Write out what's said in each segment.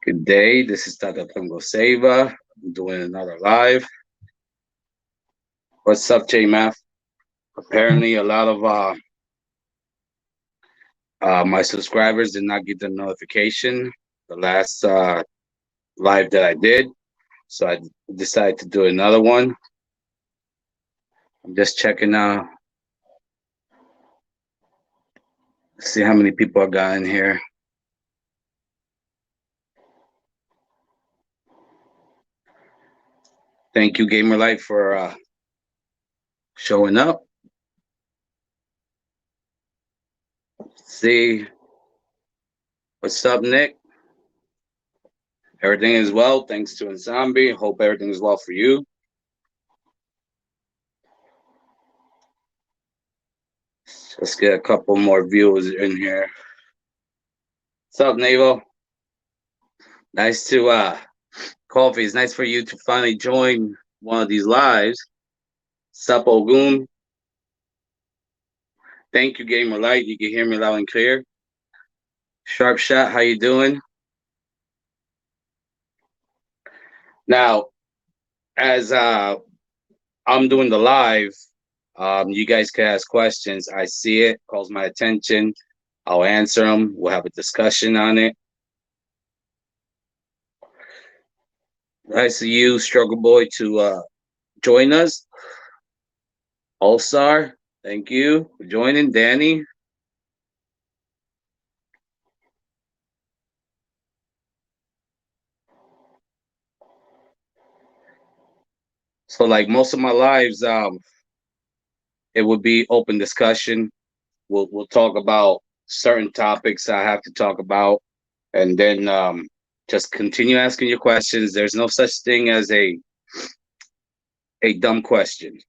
Good day. This is Tata ceiba. I'm doing another live. What's up, J Math? Apparently, a lot of my subscribers did not get the notification the last live that I did, so I decided to do another one. I'm just checking out, see how many people I got in here. Thank you, Gamerlight, for showing up. See what's up, Nick. Everything is well, thanks to Zombie. Hope everything is well for you. Let's get a couple more viewers in here. What's up, Navo? Nice to Coffee. It's nice for you to finally join one of these lives. Sup, Ogun. Thank you, Gamer Light. You can hear me loud and clear. Sharp Shot, how you doing? Now, as I'm doing the live, you guys can ask questions. I see it, calls my attention. I'll answer them. We'll have a discussion on it. Nice of you, Struggle Boy, to join us. All Star, thank you for joining. Danny. So, like most of my lives, it would be open discussion. We'll talk about certain topics I have to talk about, and then just continue asking your questions. There's no such thing as a dumb question.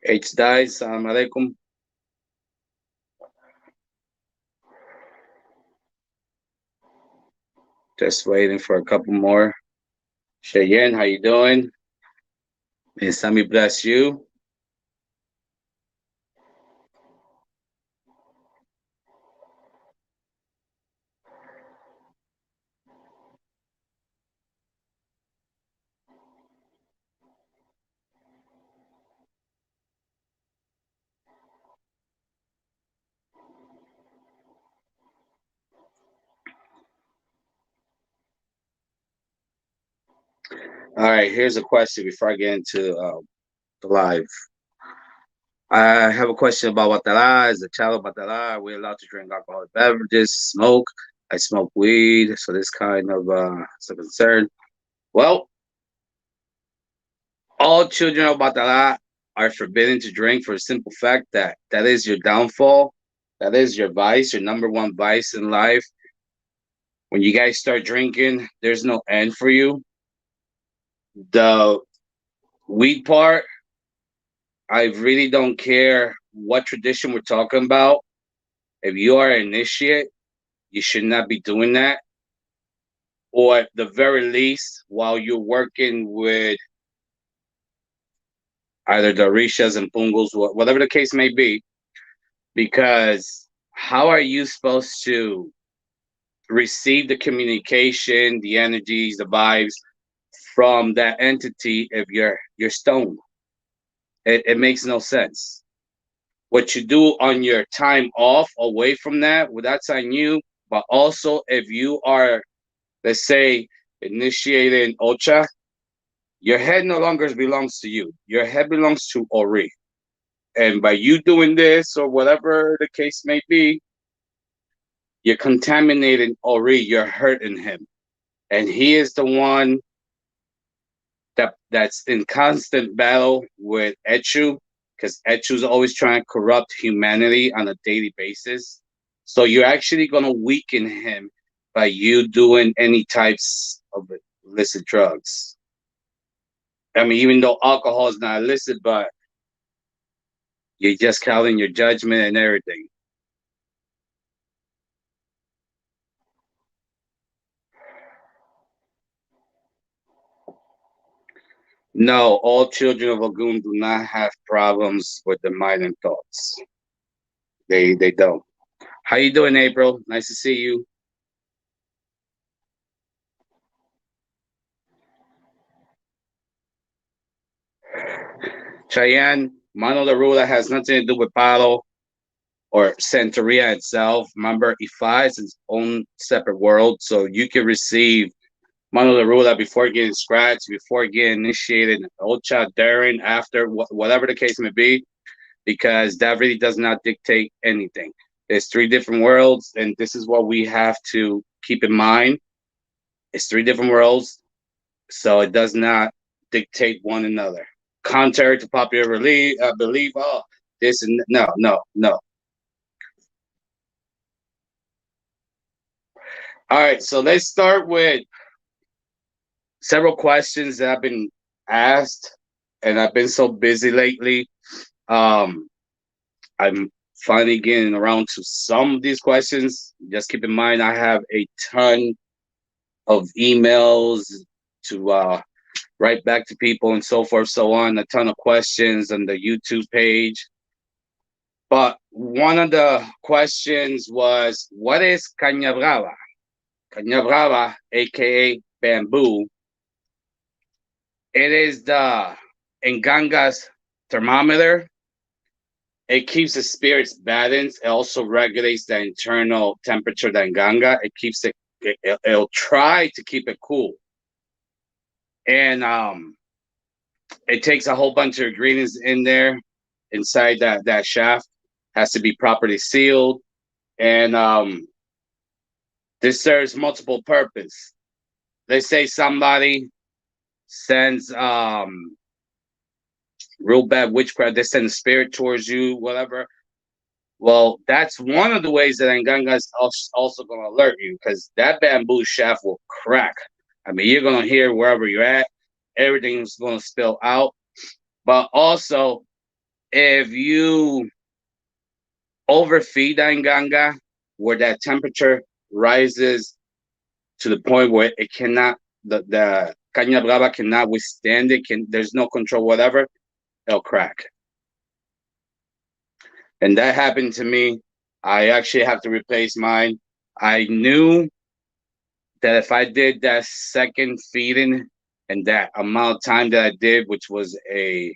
H dies. Salam alaikum. Just waiting for a couple more. Cheyenne, how you doing? May Sami bless you. All right, here's a question before I get into the live. I have a question about Batala. As a child of Batala, are we allowed to drink alcoholic beverages, smoke? I smoke weed, so this kind of is a concern. Well, all children of Batala are forbidden to drink for the simple fact that that is your downfall. That is your vice, your number one vice in life. When you guys start drinking, there's no end for you. The weed part, I really don't care what tradition we're talking about. If you are an initiate, you should not be doing that. Or at the very least, while you're working with either the Orishas and Pungos, whatever the case may be, because how are you supposed to receive the communication, the energies, the vibes from that entity if you're stoned? It makes no sense. What you do on your time off away from that, well, that's on you. But also, if you are, let's say, initiating Ocha, your head no longer belongs to you. Your head belongs to Ori. And by you doing this or whatever the case may be, you're contaminating Ori. You're hurting him. And he is the one that's in constant battle with Echu, because Echu's always trying to corrupt humanity on a daily basis. So you're actually going to weaken him by you doing any types of illicit drugs. I mean, even though alcohol is not illicit, but you're just counting your judgment and everything. No, all children of Ogun do not have problems with the mind and thoughts. They don't. How you doing, April? Nice to see you. Cheyenne, Mano de Rula has nothing to do with Palo or Santeria itself. Remember, Ifa is its own separate world, so you can receive Mano de Rula before getting scratched, before getting initiated, Ocha, during, after, whatever the case may be, because that really does not dictate anything. There's three different worlds, and this is what we have to keep in mind. It's three different worlds, so it does not dictate one another. Contrary to popular belief, oh, this and no, no, no. All right, so let's start with several questions that I've been asked, and I've been so busy lately. Um, I'm finally getting around to some of these questions. Just keep in mind, I have a ton of emails to write back to people and so forth, so on. A ton of questions on the YouTube page. But one of the questions was, what is caña brava? Caña brava, aka bamboo. It is the Nganga's thermometer. It keeps the spirits balanced. It also regulates the internal temperature of the Nganga. It keeps it'll try to keep it cool. And it takes a whole bunch of ingredients in there inside that shaft. Has to be properly sealed. And this serves multiple purpose. Let's say somebody sends real bad witchcraft, they send a spirit towards you, whatever. Well, that's one of the ways that Nganga is also going to alert you, because that bamboo shaft will crack. I mean, you're going to hear wherever you're at, everything's going to spill out. But also, if you overfeed the Nganga, where that temperature rises to the point where it cannot, the caña brava cannot withstand it, there's no control, whatever, it'll crack. And that happened to me. I actually have to replace mine. I knew that if I did that second feeding and that amount of time that I did, which was a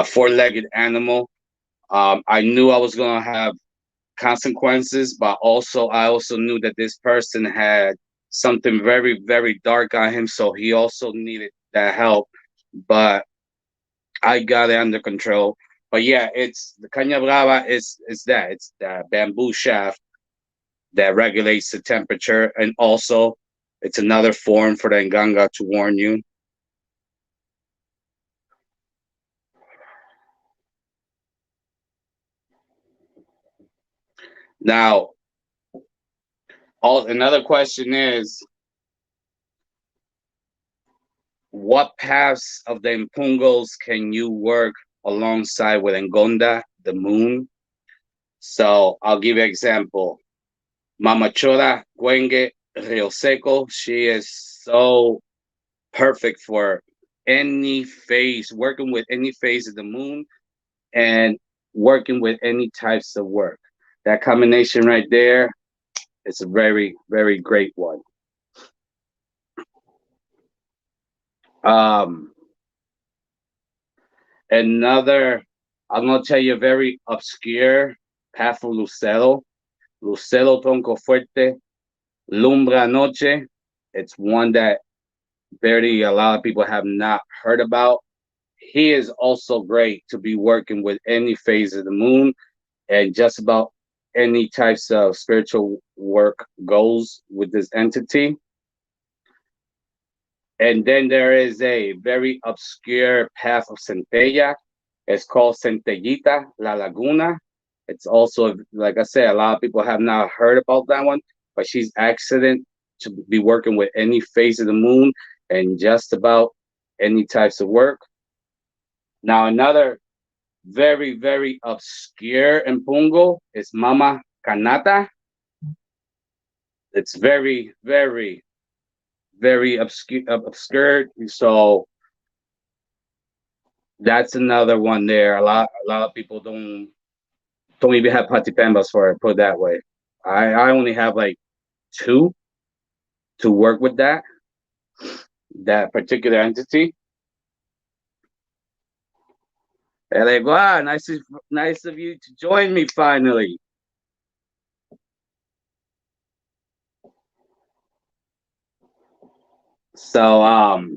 four-legged animal, I knew I was going to have consequences, but I also knew that this person had something very, very dark on him, so he also needed that help. But I got it under control. But yeah, it's the caña brava is that it's the bamboo shaft that regulates the temperature, and also it's another form for the nganga to warn you. Now, another question is, what paths of the impungos can you work alongside with Ngonda, the moon? So I'll give you an example. Mama Chora, Gwenge, Rio Seco, she is so perfect for any phase, working with any phase of the moon and working with any types of work. That combination right there is a very, very great one. Um, Another, I'm gonna tell you a very obscure path of Lucero. Lucero Tronco Fuerte, Lumbra Noche. It's one that barely a lot of people have not heard about. He is also great to be working with any phase of the moon, and just about any types of spiritual work goes with this entity. And then there is a very obscure path of Centella. It's called Centellita La Laguna. It's also, like I said, a lot of people have not heard about that one, but she's excellent to be working with any phase of the moon and just about any types of work. Now, another very, very obscure Mpungo is Mama Kanata. It's very, very, very obscure. So that's another one there. A lot of people don't Don't even have patipambas for it, put it that way. I only have like two to work with that particular entity. And like, wow, nice of you to join me finally. So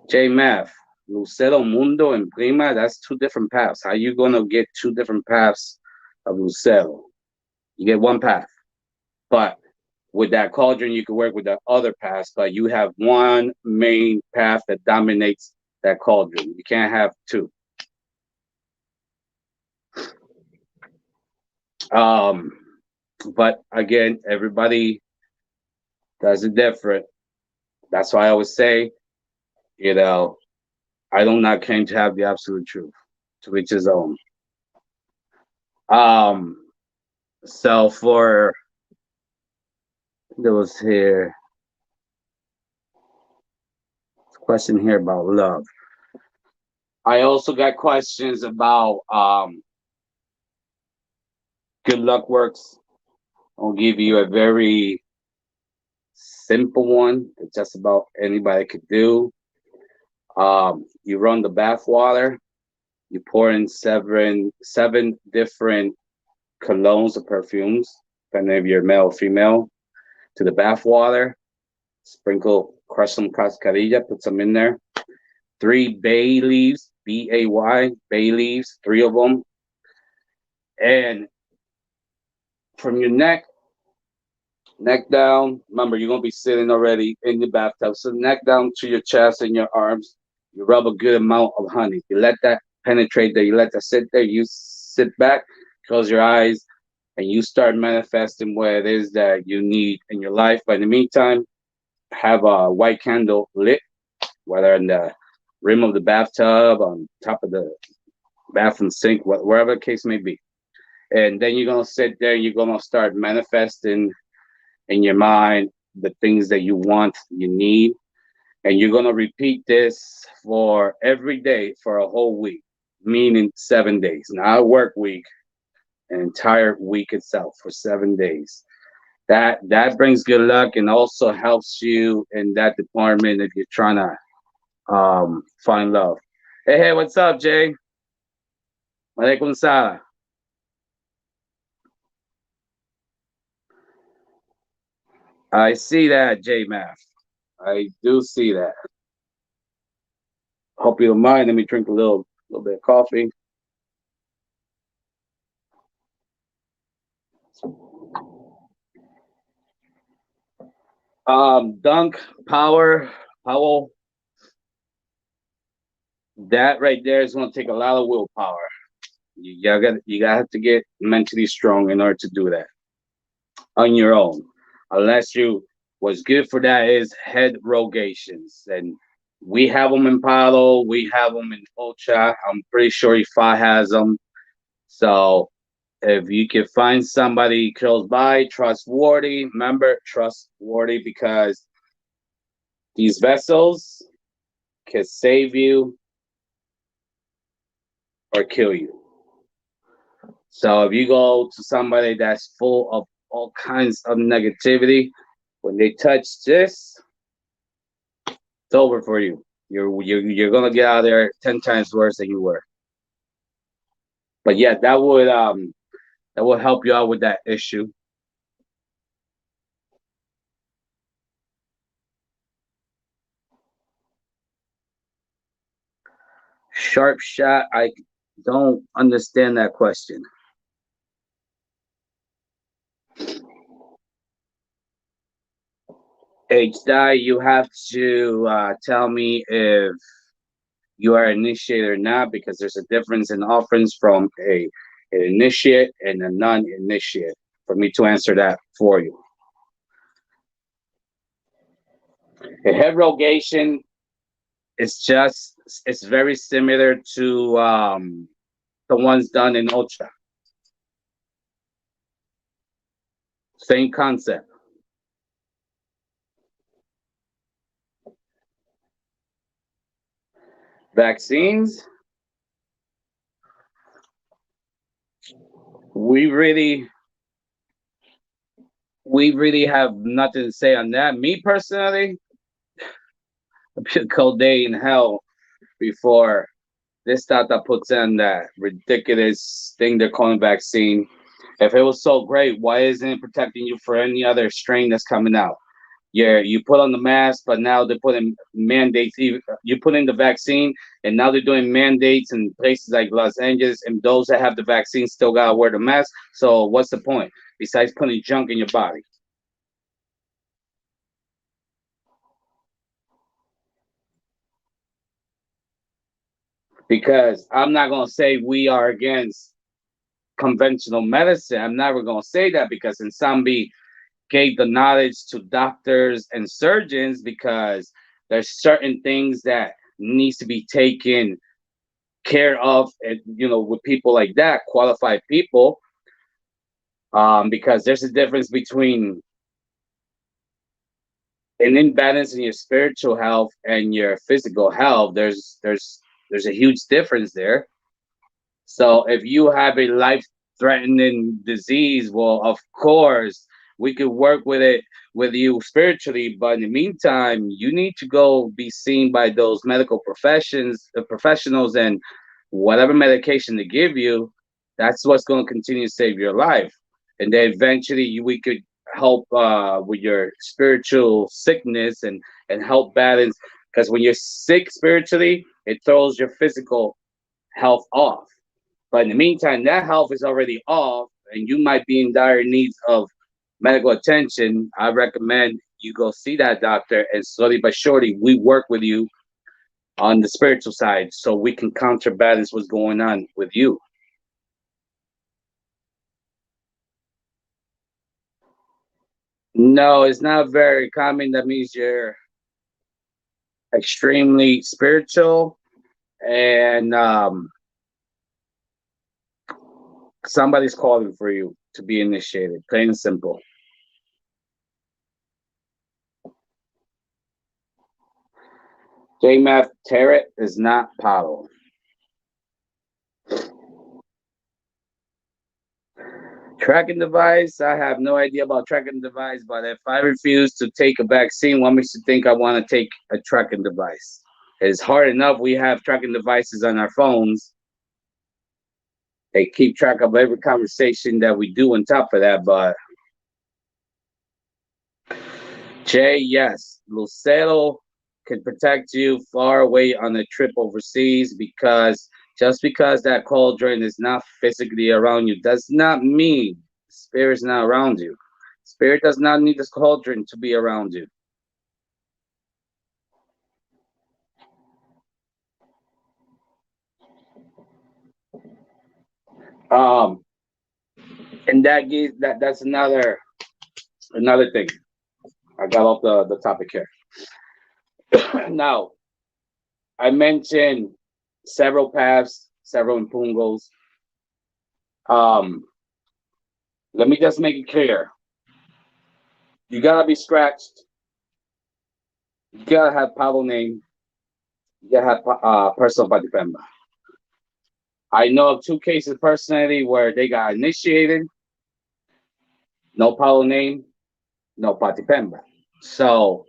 J Math, Lucero Mundo and Prima, that's two different paths. How you gonna get two different paths of Lucero? You get one path. But with that cauldron, you can work with the other paths, but you have one main path that dominates that cauldron. You can't have two. Um, but again, everybody does it different. That's why I always say, you know, I do not claim to have the absolute truth, to each his own. Um, so for there was here question here about love. I also got questions about good luck works. I'll give you a very simple one that just about anybody could do. You run the bath water. You pour in seven different colognes or perfumes, depending if you're male or female, to the bath water. Sprinkle, crush some cascarilla, put some in there. 3 bay leaves, bay leaves, three of them. And from your neck down, remember, you're going to be sitting already in the bathtub. So neck down to your chest and your arms. You rub a good amount of honey. You let that penetrate there. You let that sit there. You sit back, close your eyes, and you start manifesting what it is that you need in your life. But in the meantime, have a white candle lit, whether in the rim of the bathtub, on top of the bathroom sink, wherever the case may be. And then you're gonna sit there and you're gonna start manifesting in your mind the things that you want, you need, and you're gonna repeat this for every day for a whole week, meaning 7 days, not a work week, an entire week itself for 7 days. That brings good luck and also helps you in that department if you're trying to find love. Hey, what's up, Jay? Walaikum salam. I see that, J Math. I do see that. Hope you don't mind. Let me drink a little bit of coffee. Dunk, Powell. That right there is going to take a lot of willpower. You gotta have to get mentally strong in order to do that on your own. Unless you, what's good for that is head rogations, and we have them in Palo, we have them in Ocha. I'm pretty sure Ifa has them. So if you can find somebody close by, trustworthy, remember trustworthy because these vessels can save you or kill you. So if you go to somebody that's full of all kinds of negativity, when they touch this, it's over for you. You're gonna get out of there 10 times worse than you were. But yeah, that would help you out with that issue. Sharp shot. I don't understand that question. H die, you have to tell me if you are initiate or not, because there's a difference in offerings from an initiate and a non-initiate. For me to answer that for you, a head rogation is just it's very similar to the ones done in Ultra. Same concept. Vaccines. we really we really have nothing to say on that. Me personally, it'd be a cold day in hell before this Tata puts in that ridiculous thing they're calling vaccine. If it was so great, why isn't it protecting you for any other strain that's coming out? Yeah, you put on the mask, but now they're putting mandates. You put in the vaccine, and now they're doing mandates in places like Los Angeles, and those that have the vaccine still gotta wear the mask. So what's the point besides putting junk in your body? Because I'm not gonna say we are against conventional medicine. I'm never gonna say that because Nsambi gave the knowledge to doctors and surgeons because there's certain things that needs to be taken care of, and with people like that, qualified people, because there's a difference between an imbalance in your spiritual health and your physical health. There's a huge difference there. So if you have a life threatening disease, well, of course, we could work with it with you spiritually, but in the meantime, you need to go be seen by those medical professionals, and whatever medication they give you, that's what's going to continue to save your life. And then eventually we could help with your spiritual sickness, and help balance, because when you're sick spiritually, it throws your physical health off. But in the meantime, that health is already off, and you might be in dire needs of medical attention. I recommend you go see that doctor, and slowly but surely, we work with you on the spiritual side so we can counterbalance what's going on with you. No, it's not very common. That means you're extremely spiritual, and somebody's calling for you to be initiated. Plain and simple. JMath Tarot is not Palo. Tracking device, I have no idea about tracking device, but if I refuse to take a vaccine, what makes you think I want to take a tracking device? It's hard enough we have tracking devices on our phones. They keep track of every conversation that we do on top of that, but Jay, yes, Lucero can protect you far away on a trip overseas, because just because that cauldron is not physically around you does not mean spirit's not around you. Spirit does not need this cauldron to be around you. Um, and that's another thing. I got off the topic here. Now, I mentioned several paths, several impungos. Um, Let me just make it clear. You gotta be scratched. You gotta have Pablo name. You gotta have personal patipemba. I know of two cases personally where they got initiated, no Pablo name, no patipemba. So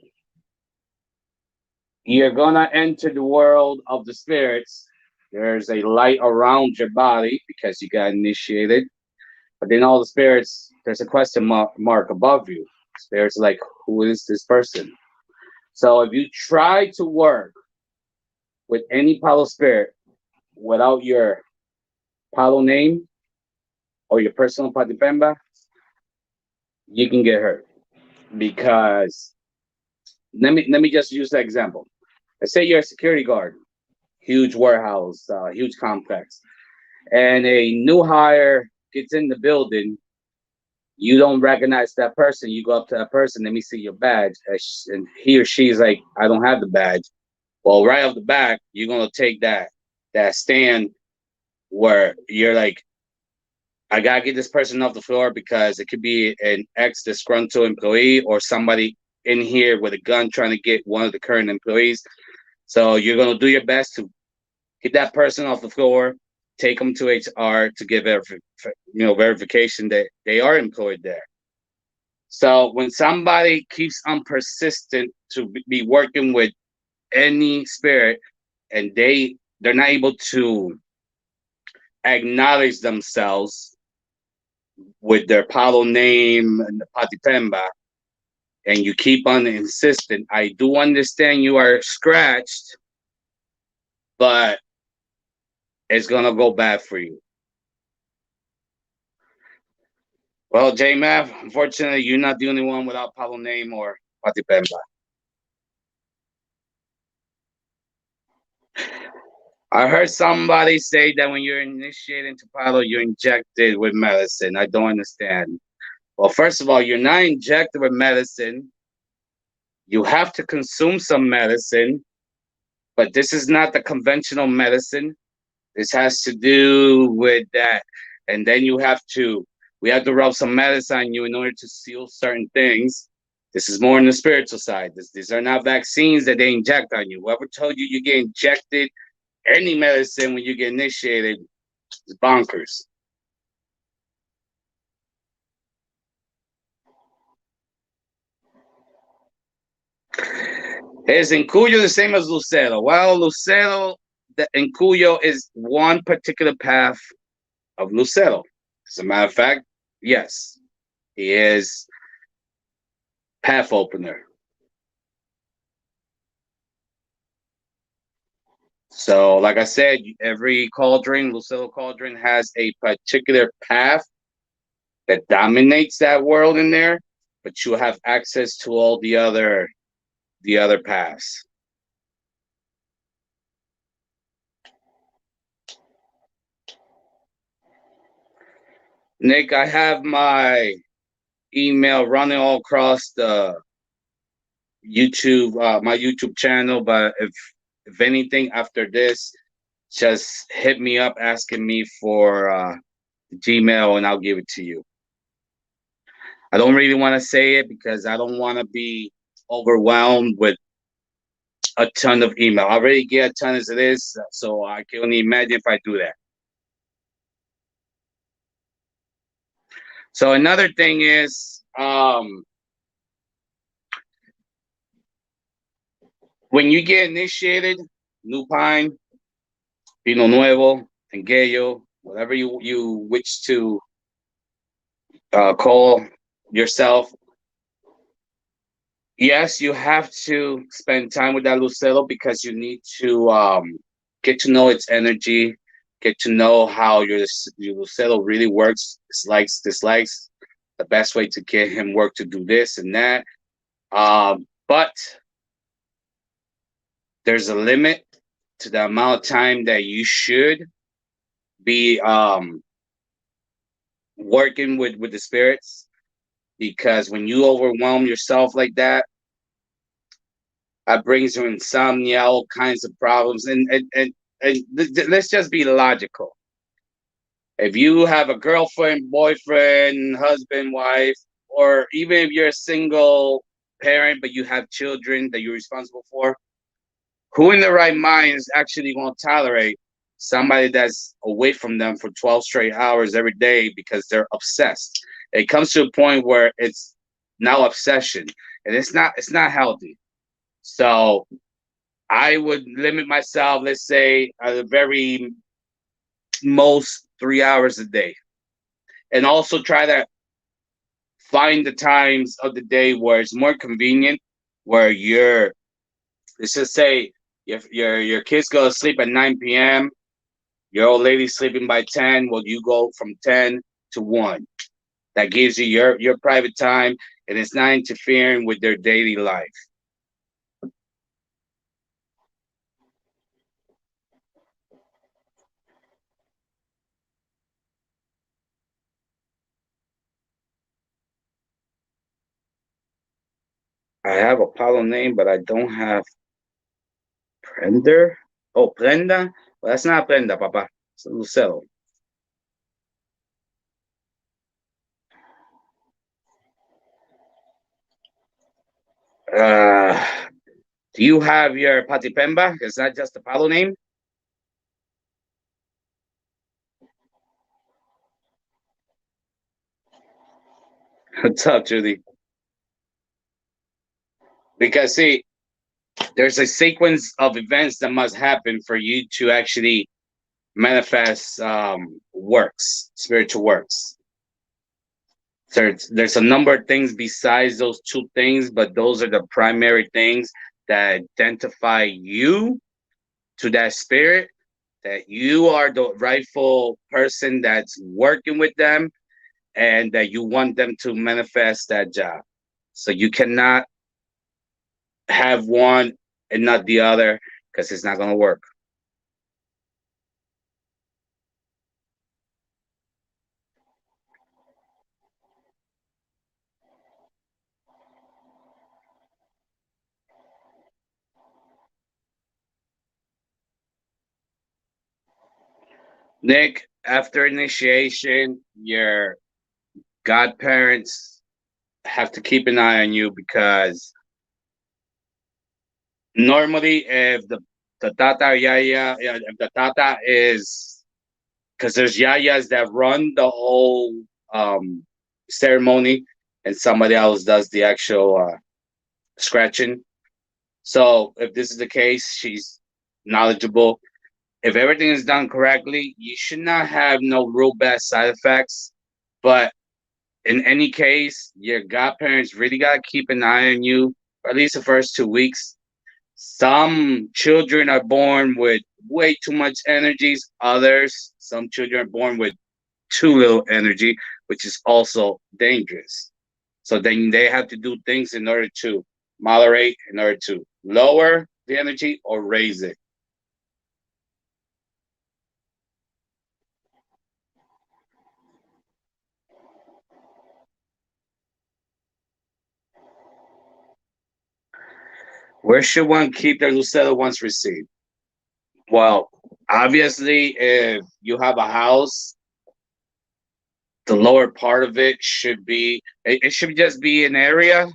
you're gonna enter the world of the spirits. There's a light around your body because you got initiated, but then all the spirits, there's a question mark above you. Spirits like, who is this person? So if you try to work with any Palo spirit without your Palo name or your personal patipemba, you can get hurt. Because let me just use that example. Let's say you're a security guard, huge warehouse, huge complex, and a new hire gets in the building. You don't recognize that person. You go up to that person. Let me see your badge, and he or she's like, "I don't have the badge." Well, right off the back, you're gonna take that stand where you're like, I gotta get this person off the floor because it could be an ex disgruntled employee or somebody in here with a gun trying to get one of the current employees. So you're gonna do your best to get that person off the floor. take them to HR to give verification that they are employed there. So when somebody keeps on persistent to be working with any spirit, and they're not able to acknowledge themselves with their palo name and the patipemba, and you keep on insisting, I do understand you are scratched, but it's gonna go bad for you. Well, J Mav, unfortunately, you're not the only one without palo name or patipemba. I heard somebody say that when you're initiated into palo, you're injected with medicine. I don't understand. Well, first of all, you're not injected with medicine. You have to consume some medicine, but this is not the conventional medicine. This has to do with that. And then we have to rub some medicine on you in order to seal certain things. This is more on the spiritual side. These are not vaccines that they inject on you. Whoever told you you get injected any medicine when you get initiated is bonkers. Is Incuyo the same as Lucero? Well, Lucero, the Incuyo is one particular path of Lucero. As a matter of fact, yes, he is path opener. So, like I said, every cauldron, Lucero cauldron, has a particular path that dominates that world in there, but you have access to all the other paths. Nick, I have my email running all across the YouTube, my YouTube channel. But if anything after this, just hit me up asking me for Gmail, and I'll give it to you. I don't really want to say it because I don't want to be overwhelmed with a ton of email. I already get a ton as it is, so I can only imagine if I do that. So another thing is, when you get initiated, New Pine, Pino Nuevo, Tengueyo, whatever you wish to call yourself, yes, you have to spend time with that Lucero because you need to get to know its energy, get to know how your Lucero really works, likes, dislikes, the best way to get him work to do this and that. But there's a limit to the amount of time that you should be working with the spirits, because when you overwhelm yourself like that brings you insomnia, all kinds of problems. And let's just be logical. If you have a girlfriend, boyfriend, husband, wife, or even if you're a single parent but you have children that you're responsible for, who in their right mind is actually going to tolerate somebody that's away from them for 12 straight hours every day because they're obsessed? It comes to a point where it's now obsession, and it's not healthy. So I would limit myself, let's say, at the very most 3 hours a day. And also try to find the times of the day where it's more convenient, where let's just say, if your kids go to sleep at 9 p.m., your old lady's sleeping by 10, well, you go from 10 to 1. That gives you your private time, and it's not interfering with their daily life. I have a Apollo name, but I don't have Prender. Oh, Prenda? Well, that's not Prenda, Papa. It's a Lucero. Uh, do you have your Patipemba? Is that just the Palo name? What's up, Judy? Because see, there's a sequence of events that must happen for you to actually manifest works, spiritual works. So there's a number of things besides those two things, but those are the primary things that identify you to that spirit, that you are the rightful person that's working with them, and that you want them to manifest that job. So you cannot have one and not the other because it's not going to work. Nick, after initiation, your godparents have to keep an eye on you because normally, if the Tata or Yaya, yeah, if the Tata is, because there's Yayas that run the whole um, ceremony and somebody else does the actual scratching. So if this is the case, she's knowledgeable. If everything is done correctly, you should not have no real bad side effects. But in any case, your godparents really got to keep an eye on you for at least the first 2 weeks. Some children are born with way too much energies. Others, some children are born with too little energy, which is also dangerous. So then they have to do things in order to moderate, in order to lower the energy or raise it. Where should one keep their Lucetta once received? Well, obviously, if you have a house, the lower part of it should be, it should just be an area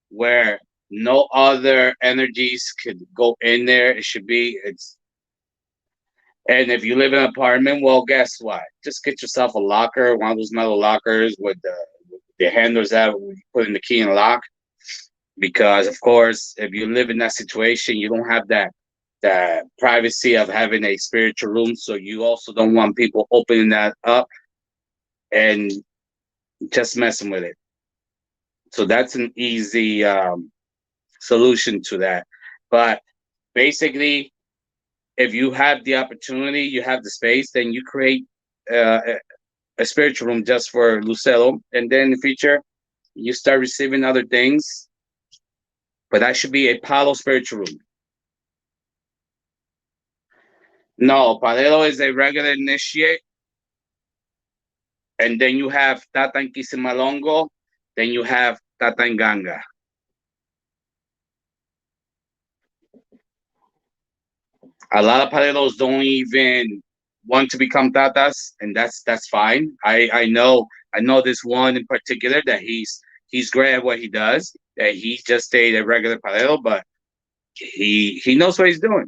where no other energies could go in there. It should be, and if you live in an apartment, well, guess what? Just get yourself a locker, one of those metal lockers with the handles that you put in the key and lock. Because of course, if you live in that situation, you don't have that privacy of having a spiritual room. So you also don't want people opening that up and just messing with it. So that's an easy solution to that. But basically, if you have the opportunity, you have the space, then you create a spiritual room just for Lucelo, and then in the future, you start receiving other things. But that should be a Palo spiritual room. No, Palero is a regular initiate, and then you have Tata and Kisimalongo, then you have Tata and Ganga. A lot of Paleros don't even want to become Tatas, and that's fine. I know this one in particular that he's great at what he does. That he just stayed a regular Palero, but he knows what he's doing.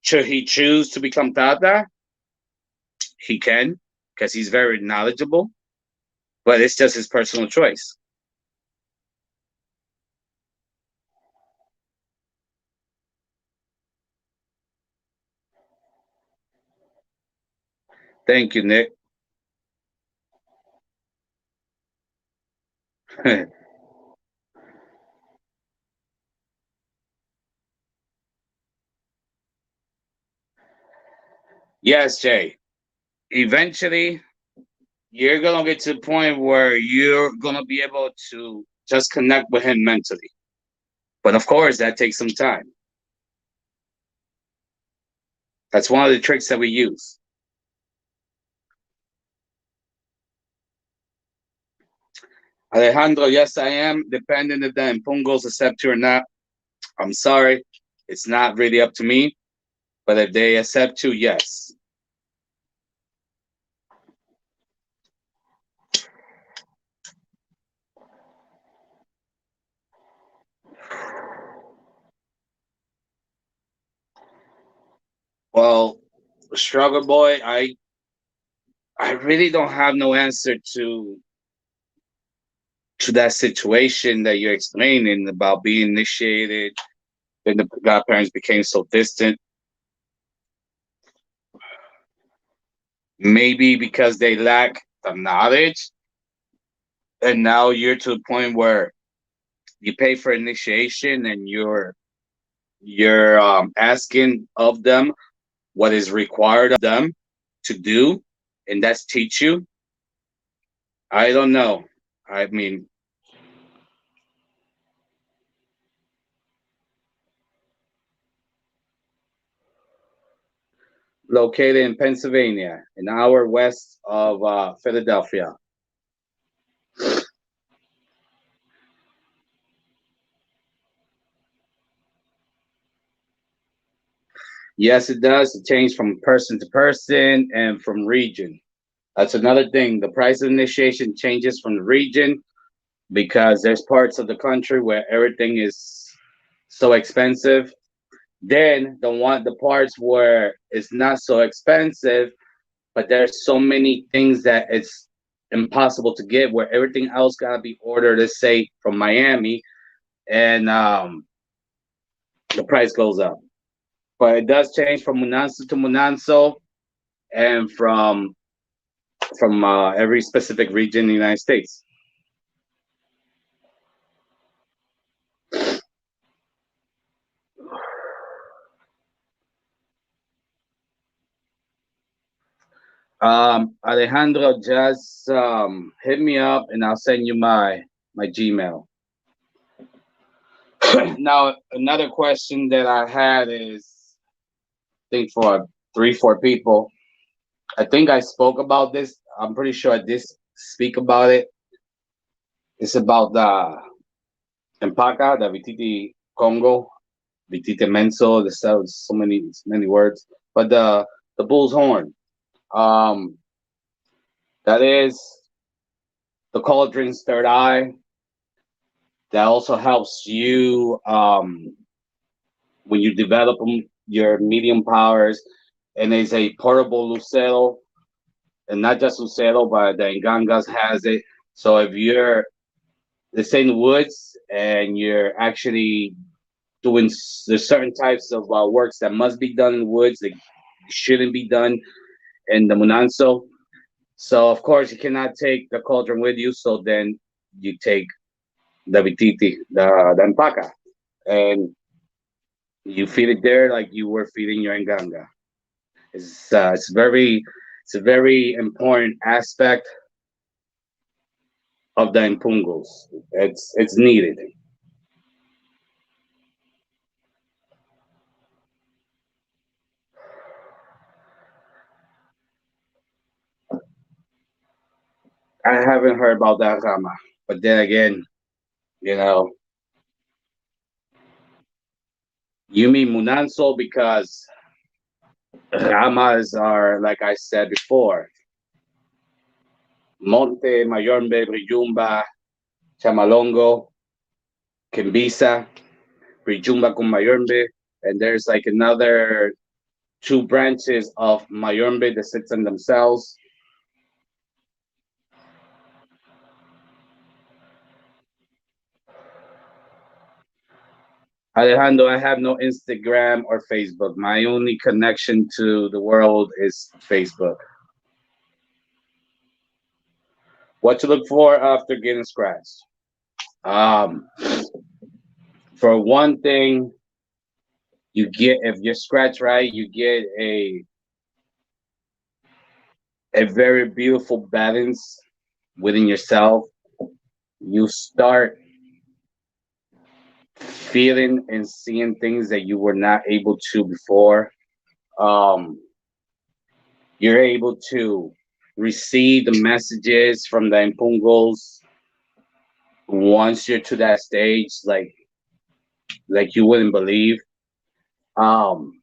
Should he choose to become Tata, he can because he's very knowledgeable. But it's just his personal choice. Thank you, Nick. Yes, Jay. Eventually, you're gonna get to the point where you're gonna be able to just connect with him mentally. But of course, that takes some time. That's one of the tricks that we use. Alejandro, yes, I am. Depending if the Impungos accept you or not. I'm sorry. It's not really up to me. But if they accept you, yes. Well, struggle boy, I really don't have no answer to to that situation that you're explaining about being initiated, then the godparents became so distant. Maybe because they lack the knowledge, and now you're to the point where you pay for initiation and you're asking of them what is required of them to do, and that's teach you. I don't know. I mean, located in Pennsylvania, an hour west of Philadelphia. Yes, it does. It changes from person to person and from region. That's another thing. The price of initiation changes from the region because there's parts of the country where everything is so expensive. Then the parts where it's not so expensive, but there's so many things that it's impossible to get. Where everything else gotta be ordered, let's say from Miami, and the price goes up. But it does change from Munanso to Munanso, and from every specific region in the United States. Alejandro, just hit me up and I'll send you my Gmail. Now, another question that I had is, I think for three, four people. I think I spoke about this. I'm pretty sure I did speak about it. It's about the Empaka, the Vititi Congo, Vitite Menso. There's so many words, but the bull's horn. Um, that is the cauldron's third eye. That also helps you when you develop your medium powers, and it's a portable lucero, and not just lucero, but the Ngangas has it. So if you're, let's say, in the woods and you're actually doing there's certain types of works that must be done in the woods that shouldn't be done in the Munanso. So of course you cannot take the cauldron with you. So then you take the vititi, the empaka, and you feed it there like you were feeding your nganga. It's a very important aspect of the impungos. It's needed. I haven't heard about that Rama, but then again, you know, you mean Munanso because Ramas are, like I said before, Monte, Mayorbe, Brijumba, Chamalongo, Kimbisa, Brijumba con Mayorbe, and there's like another two branches of Mayorbe that sits in themselves. Alejandro, I have no Instagram or Facebook. My only connection to the world is Facebook. What to look for after getting scratched? Um, for one thing, you get if you're scratched right, you get a very beautiful balance within yourself. You start feeling and seeing things that you were not able to before. Um, you're able to receive the messages from the impungos once you're to that stage, like you wouldn't believe. Um,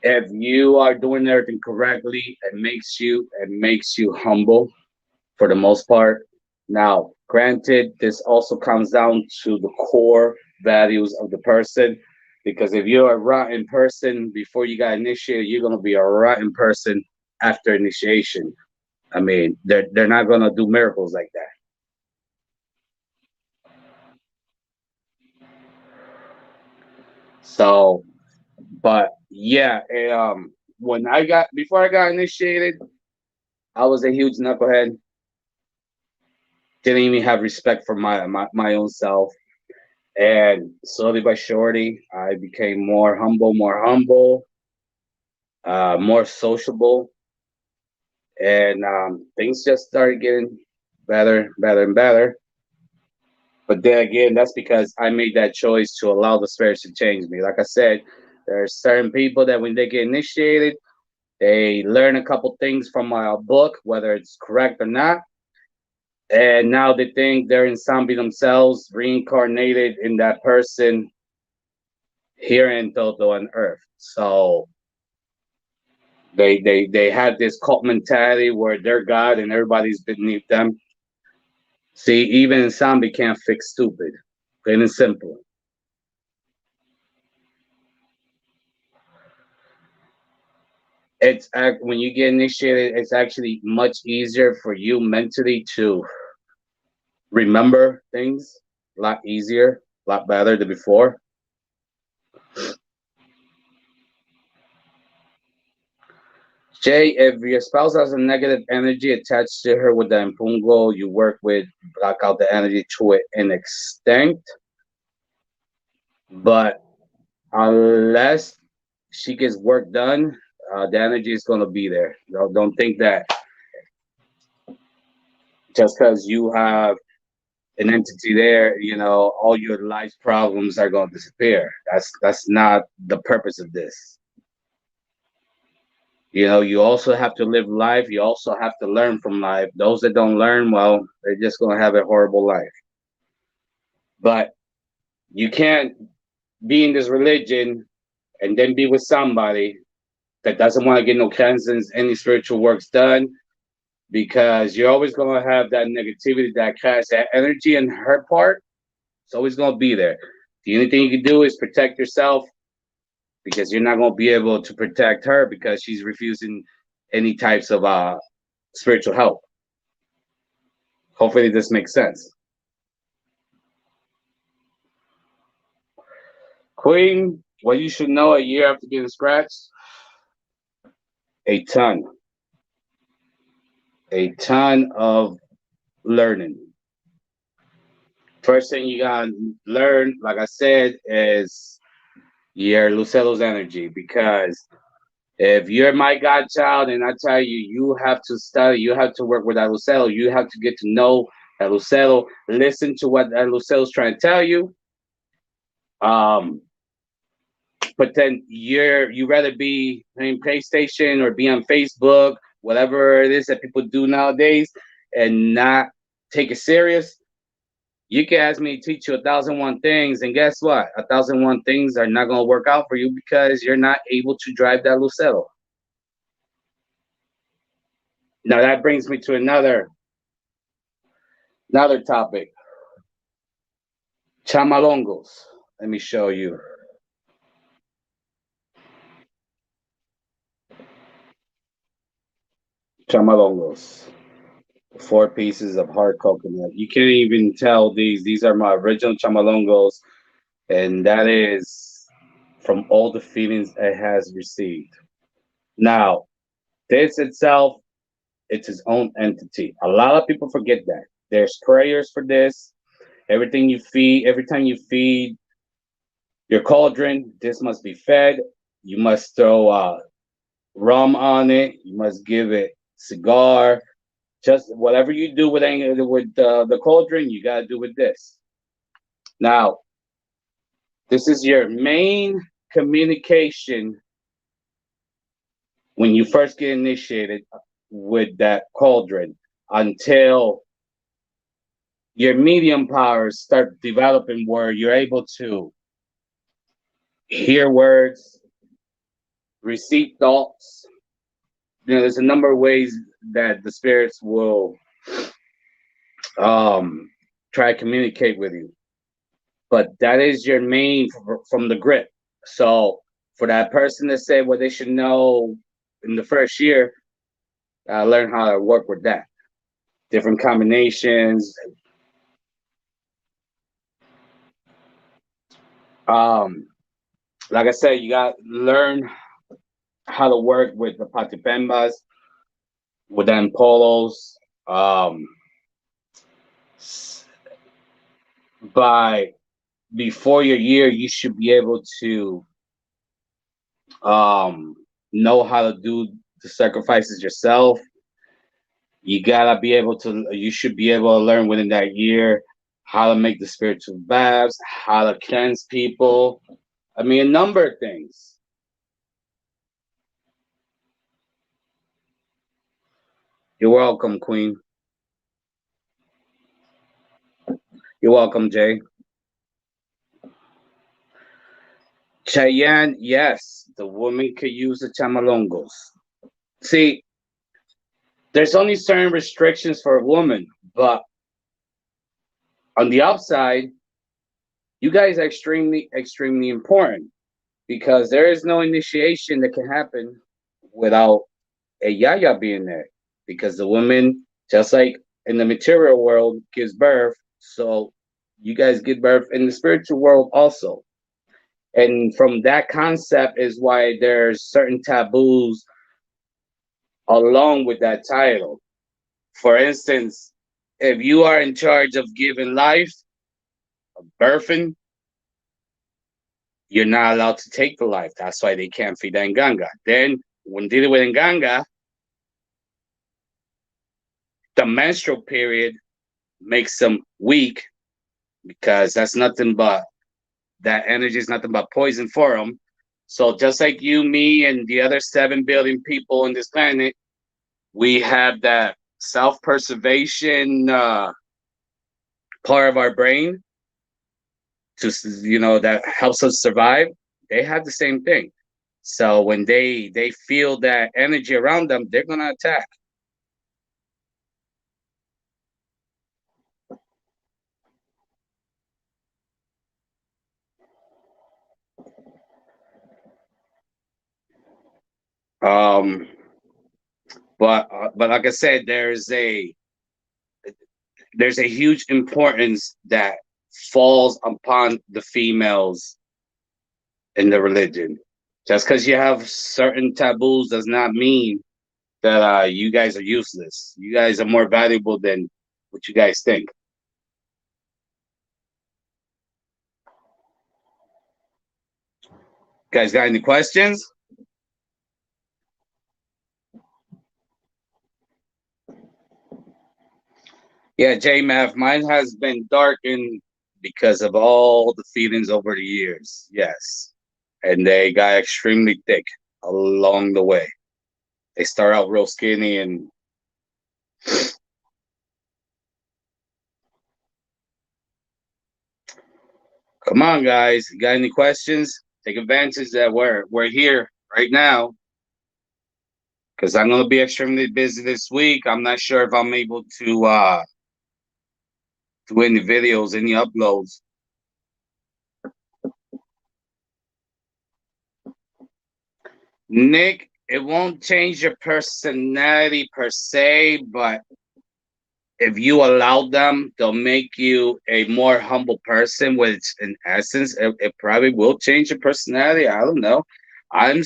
if you are doing everything correctly, it makes you humble for the most part. Now, granted, this also comes down to the core values of the person, because if you're a rotten person before you got initiated, you're gonna be a rotten person after initiation. I mean, they're not gonna do miracles like that. So, but yeah, when I got before I got initiated, I was a huge knucklehead. Didn't even have respect for my own self. And slowly but surely, I became more humble, more sociable, and things just started getting better, better, and better. But then again, that's because I made that choice to allow the spirits to change me. Like I said, there are certain people that when they get initiated, they learn a couple things from a book, whether it's correct or not, and now they think they're in zombie themselves, reincarnated in that person here in Toto on Earth. So they have this cult mentality where they're God and everybody's beneath them. See, even zombie can't fix stupid, plain and simple. When you get initiated, it's actually much easier for you mentally to remember things a lot easier, a lot better than before. Jay, if your spouse has a negative energy attached to her with the impungo, you work with block out the energy to it an extent, but unless she gets work done, the energy is going to be there. Don't think that just because you have an entity there, all your life problems are going to disappear. That's not the purpose of this. You also have to live life. You also have to learn from life. Those that don't learn, well, they're just going to have a horrible life. But you can't be in this religion and then be with somebody that doesn't want to get no cleansings, any spiritual works done, because you're always going to have that negativity, that crash, that energy in her part. It's always going to be there. The only thing you can do is protect yourself because you're not going to be able to protect her because she's refusing any types of spiritual help. Hopefully, this makes sense. Queen, what you should know a year after getting scratched? A ton. A ton of learning. First thing you gotta learn, like I said, is your Lucelo's energy. Because if you're my godchild and I tell you, you have to study, you have to work with that Lucelo, you have to get to know that Lucelo, listen to what that Lucelo's trying to tell you. Um, but then you rather be playing PlayStation or be on Facebook, whatever it is that people do nowadays, and not take it serious. You can ask me to teach you 1,001 things, and guess what? 1,001 things are not going to work out for you because you're not able to drive that Lucero. Now that brings me to another topic. Chamalongos. Let me show you. Chamalongos. 4 pieces of hard coconut. You can't even tell these. These are my original chamalongos, and that is from all the feelings it has received. Now, this itself, it's its own entity. A lot of people forget that. There's prayers for this. Every time you feed your cauldron, this must be fed. You must throw rum on it. You must give it cigar. Just whatever you do with the cauldron, you gotta do with this. Now, this is your main communication when you first get initiated with that cauldron until your medium powers start developing where you're able to hear words, receive thoughts. There's a number of ways that the spirits will um, try to communicate with you, but that is your main from the grip. So for that person to say what they should know in the first year, learn how to work with that. Different combinations. Um, Like I said, you got to learn how to work with the patipembas, with the polos. Um, by before your year, you should be able to um, know how to do the sacrifices yourself. You gotta be able to. You should be able to learn within that year how to make the spiritual baths, how to cleanse people. I mean, a number of things. You're welcome, Queen. You're welcome, Jay. Cheyenne, yes, the woman could use the chamalongos. See, there's only certain restrictions for a woman, but on the upside, you guys are extremely, extremely important because there is no initiation that can happen without a yaya being there. Because the woman, just like in the material world, gives birth, so you guys give birth in the spiritual world also. And from that concept is why there's certain taboos along with that title. For instance, if you are in charge of giving life, birthing, you're not allowed to take the life. That's why they can't feed the nganga. Then, when dealing with nganga, the menstrual period makes them weak because that's nothing but that energy is nothing but poison for them. So, just like you, me, and the other 7 billion people on this planet, we have that self preservation part of our brain to that helps us survive. They have the same thing. So when they feel that energy around them, they're gonna attack. Um, but like I said, there's a huge importance that falls upon the females in the religion. Just because you have certain taboos does not mean that you guys are useless. You guys are more valuable than what you guys think. Guys, got any questions? Yeah, JMath, mine has been darkened because of all the feelings over the years. Yes. And they got extremely thick along the way. They start out real skinny and come on guys, you got any questions? Take advantage that we're here right now because I'm gonna be extremely busy this week. I'm not sure if I'm able to do any videos, any uploads. Nick, it won't change your personality per se, but if you allow them, they'll make you a more humble person, which in essence, it probably will change your personality. I don't know. I'm,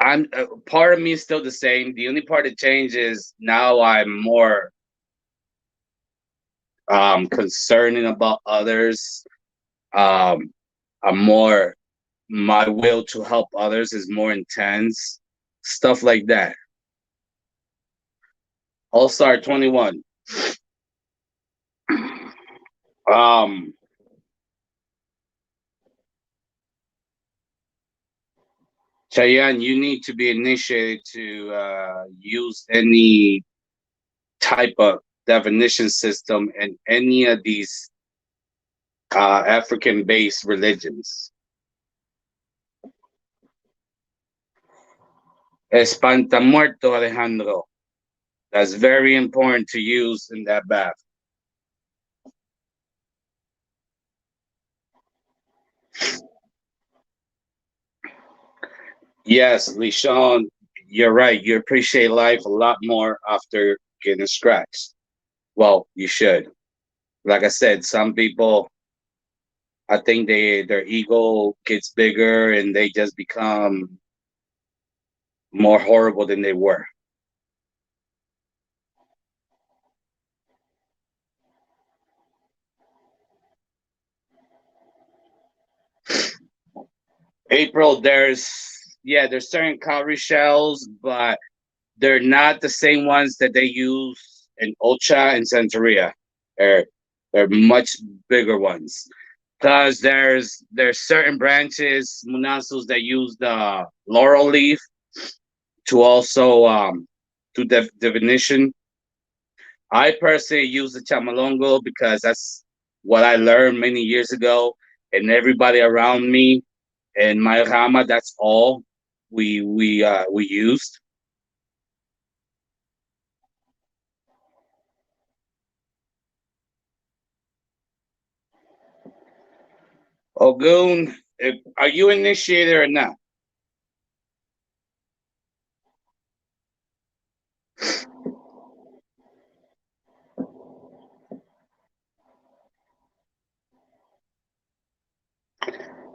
I'm part of me is still the same. The only part that changes now, I'm more concerning about others. Um, I'm more, my will to help others is more intense. Stuff like that. All Star 21. Um, Cheyenne, you need to be initiated to use any type of definition system in any of these African-based religions. Espantamuerto, Alejandro. That's very important to use in that bath. Yes, Lishon, you're right. You appreciate life a lot more after getting scratched. Well, you should. Like I said, some people I think their ego gets bigger and they just become more horrible than they were. April, there's certain cowrie shells, but they're not the same ones that they use in Ocha and Santeria. They're they're much bigger ones. Because there's certain branches, munasos, that use the laurel leaf to also do divination. I personally use the chamalongo because that's what I learned many years ago, and everybody around me in my rama, that's all we used. Ogun, are you initiated or not?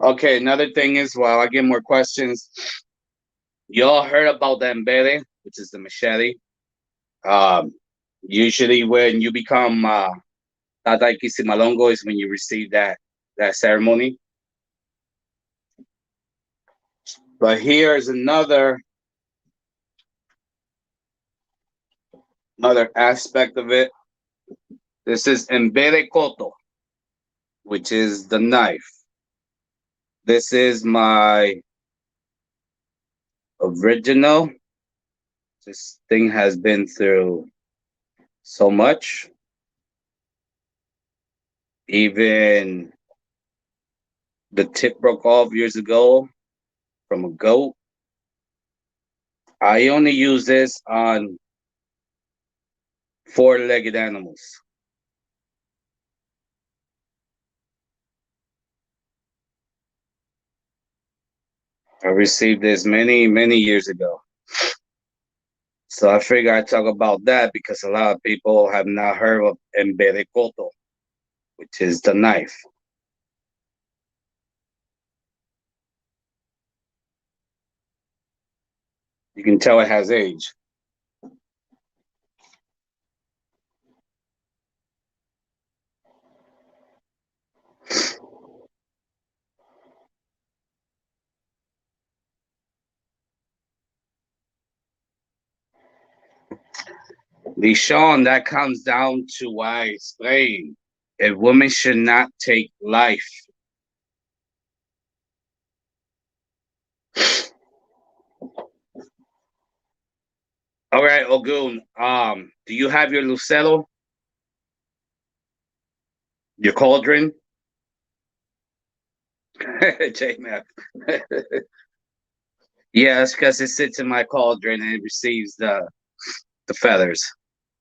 Okay, another thing is, while I get more questions, y'all heard about the embele, which is the machete. Um, Usually when you become Tata Malongo is when you receive that ceremony. But here is another aspect of it. This is embele koto, which is the knife. This is my original. This thing has been through so much. Even the tip broke off years ago from a goat. I only use this on four-legged animals. I received this many years ago. So I figure I'd talk about that because a lot of people have not heard of emberecoto, which is the knife. You can tell it has age. The Sean, that comes down to why I explained. A woman should not take life. All right, Ogun. Do you have your Lucero, your cauldron? J-Map. Yeah, it's because it sits in my cauldron and it receives the feathers.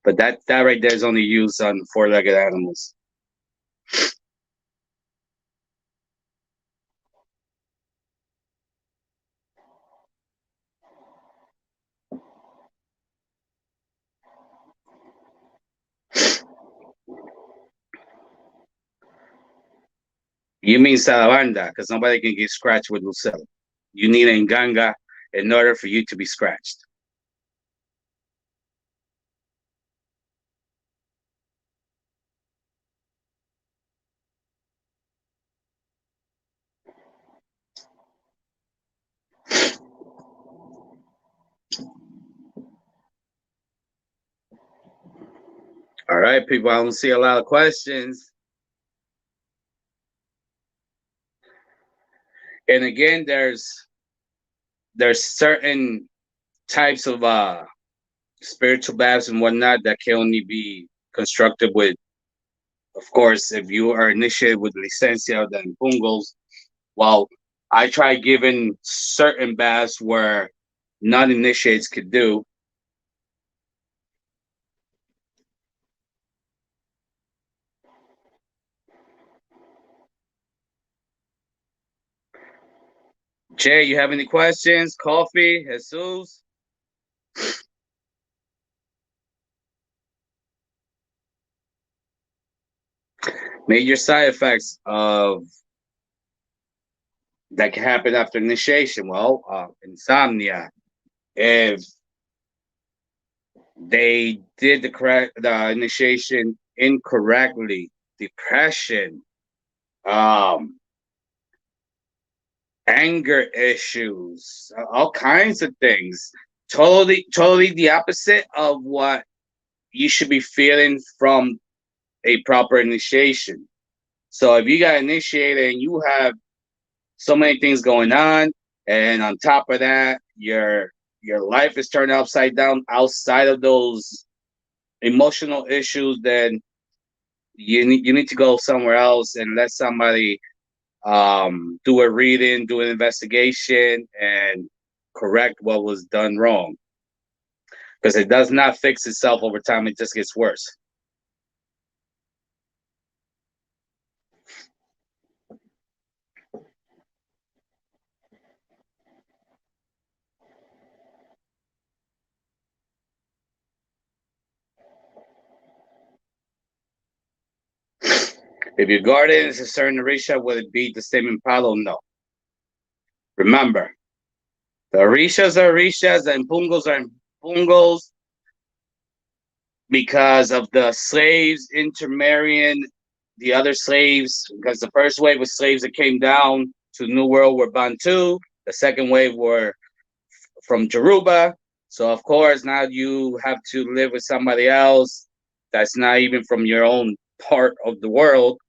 But that right there is only used on four-legged animals. You mean salabanda, because nobody can get scratched with Lucero. You need a nganga in order for you to be scratched. All right, people. I don't see a lot of questions. And again, there's certain types of spiritual baths and whatnot that can only be constructed with, of course, if you are initiated with licencia then pungos. While I try giving certain baths where non-initiates could do. Jay, you have any questions? Coffee, Jesus? Major side effects of that can happen after initiation. Well, insomnia. If they did the initiation incorrectly, depression, um, anger issues, all kinds of things. Totally the opposite of what you should be feeling from a proper initiation. So if you got initiated and you have so many things going on, and on top of that, your life is turned upside down outside of those emotional issues, then you need to go somewhere else and let somebody do a reading, do an investigation, and correct what was done wrong. Because it does not fix itself over time; it just gets worse. If your garden is a certain orisha, will it be the same in Palo? No. Remember, the orishas are orishas, the impungos are impungos, because of the slaves intermarrying the other slaves. Because the first wave was slaves that came down to the New World were Bantu. The second wave were from Yoruba. So of course now you have to live with somebody else that's not even from your own part of the world,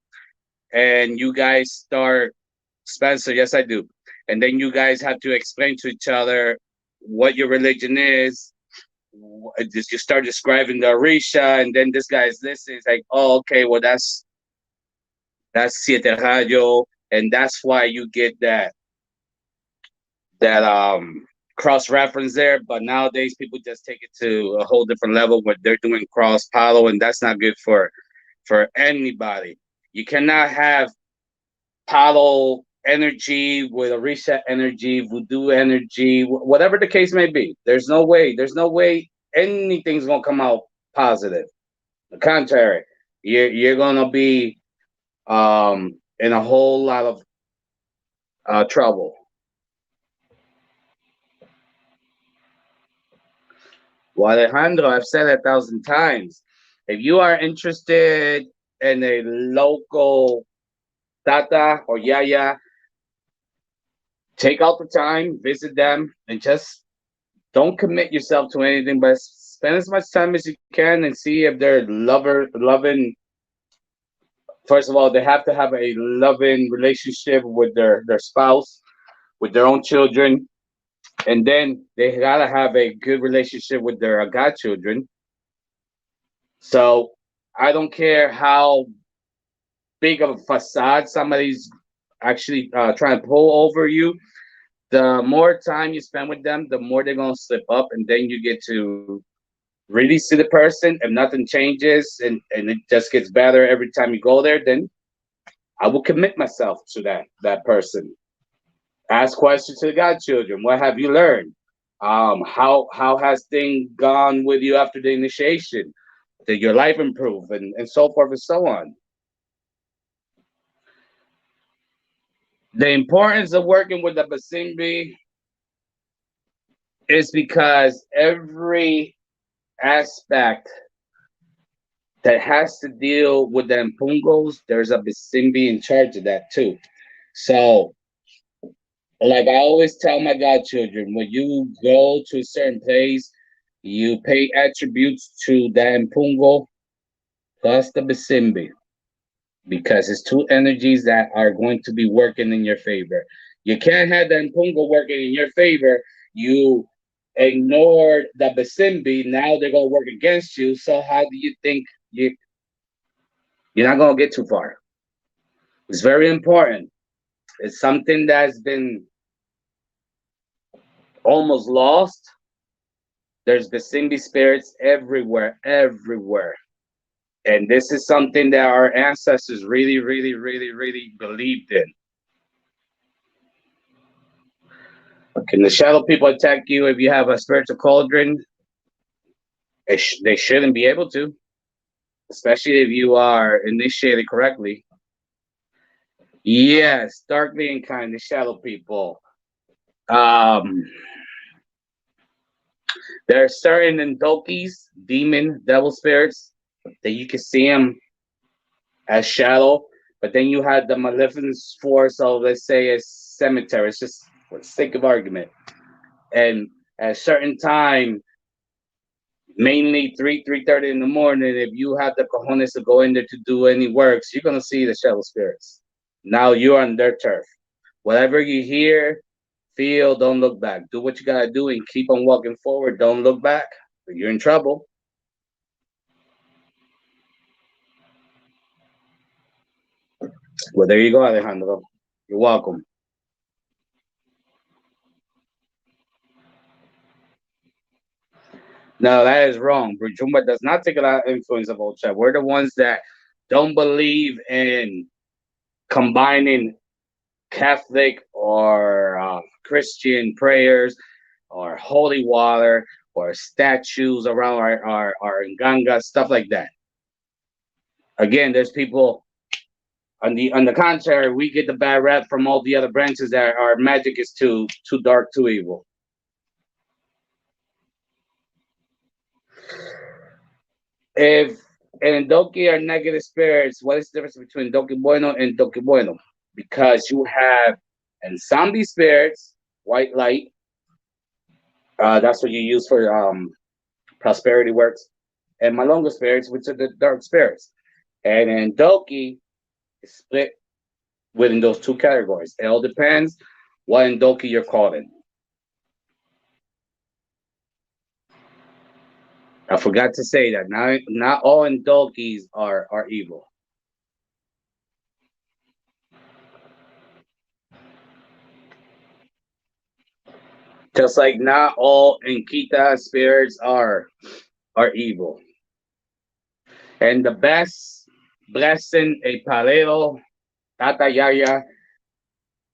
and you guys start, Spencer. Yes, I do. And then you guys have to explain to each other what your religion is. Just you start describing the Orisha, and then this guy's listening. It's like, oh, okay, well that's Siete Rayo, and that's why you get that cross reference there. But nowadays, people just take it to a whole different level where they're doing cross palo, and that's not good for anybody. You cannot have palo energy with a reset energy, voodoo energy, whatever the case may be. There's no way. There's no way anything's gonna come out positive. The contrary, you're gonna be in a whole lot of trouble. Well, Alejandro, I've said it 1,000 times. If you are interested in a local Tata or Yaya, take out the time, visit them, and just don't commit yourself to anything, but spend as much time as you can and see if they're loving. First of all, they have to have a loving relationship with their spouse, with their own children, and then they gotta have a good relationship with their godchildren. So I don't care how big of a facade somebody's actually trying to pull over you. The more time you spend with them, the more they're gonna slip up, and then you get to really see the person. If nothing changes and it just gets better every time you go there, then I will commit myself to that person. Ask questions to the godchildren. What have you learned? How has things gone with you after the initiation? Did your life improve, and so forth and so on? The importance of working with the Basimbi is because every aspect that has to deal with the Impungos, there's a Basimbi in charge of that too. So, like I always tell my godchildren, when you go to a certain place, you pay attributes to the Impungo plus the Basimbi, because it's two energies that are going to be working in your favor. You can't have the Impungo working in your favor. You ignore the Basimbi, now they're going to work against you. So how do you think you're not going to get too far? It's very important. It's something that's been almost lost. There's Basimbi spirits everywhere, everywhere. And this is something that our ancestors really, really, really, really believed in. Can the shadow people attack you if you have a spiritual cauldron? They shouldn't be able to, especially if you are initiated correctly. Yes, darkly and kind, the shadow people. Um, there are certain Indokis, demon, devil spirits, that you can see them as shadow, but then you had the maleficent force of, let's say, a cemetery. It's just for the sake of argument. And at a certain time, mainly 3:30 in the morning, if you have the cojones to go in there to do any works, you're gonna see the shadow spirits. Now you're on their turf. Whatever you hear, feel, don't look back. Do what you gotta do and keep on walking forward. Don't look back. You're in trouble. Well, there you go, Alejandro. You're welcome. No, that is wrong. Brujumba does not take a lot of influence of Ocha. We're the ones that don't believe in combining Catholic or Christian prayers or holy water or statues around our nganga, stuff like that. Again, there's people on the contrary, we get the bad rap from all the other branches that our magic is too dark, too evil. If and Doki are negative spirits, what is the difference between Doki Bueno and Doki Bueno? Because you have and zombie spirits, white light, that's what you use for prosperity works, and Malonga spirits, which are the dark spirits. And then Doki is split within those two categories. It all depends what in Doki you're caught in. I forgot to say that not all Indokis are evil. Just like not all Inkita spirits are evil. And the best blessing a palero, Tata Yaya,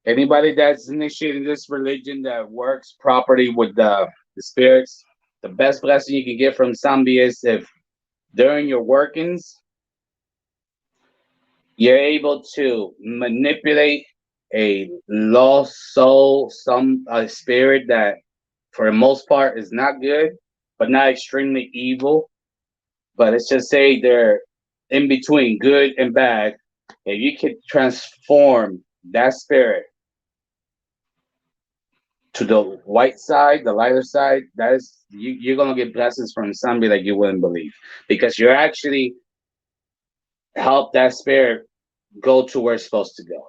anybody that's initiating this religion that works properly with the spirits, the best blessing you can get from Zambi is if during your workings you're able to manipulate a lost soul, some spirit that for the most part is not good, but not extremely evil. But let's just say they're in between good and bad. If you could transform that spirit to the white side, the lighter side, that is you're gonna get blessings from somebody that you wouldn't believe because you're actually help that spirit go to where it's supposed to go.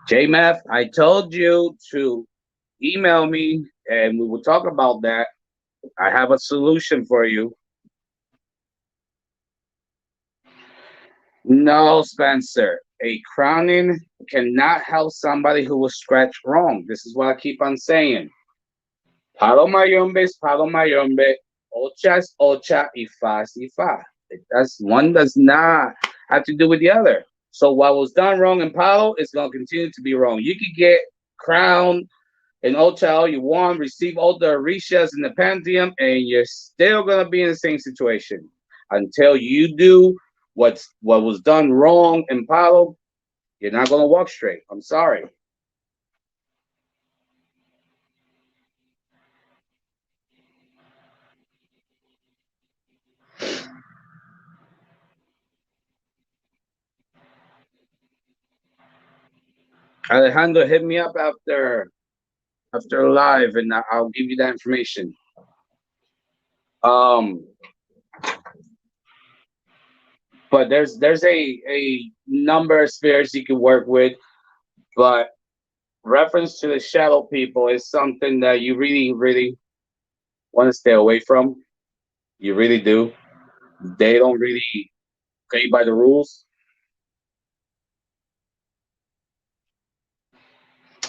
JMF, I told you to email me and we will talk about that. I have a solution for you. No, Spencer. A crowning cannot help somebody who was scratched wrong. This is what I keep on saying. Palo mayombe is palo mayombe. Ocha is ocha. Ifa is ifa. One does not have to do with the other. So what was done wrong in Palo is going to continue to be wrong. You could get crowned in Ocha all you want, receive all the orishas in the pantheon, and you're still going to be in the same situation until you do what was done wrong in Palo. You're not going to walk straight. I'm sorry. Alejandro, hit me up after live, and I'll give you that information. Um, but there's a number of spirits you can work with, but reference to the shadow people is something that you really want to stay away from. You really do. They don't really play by the rules.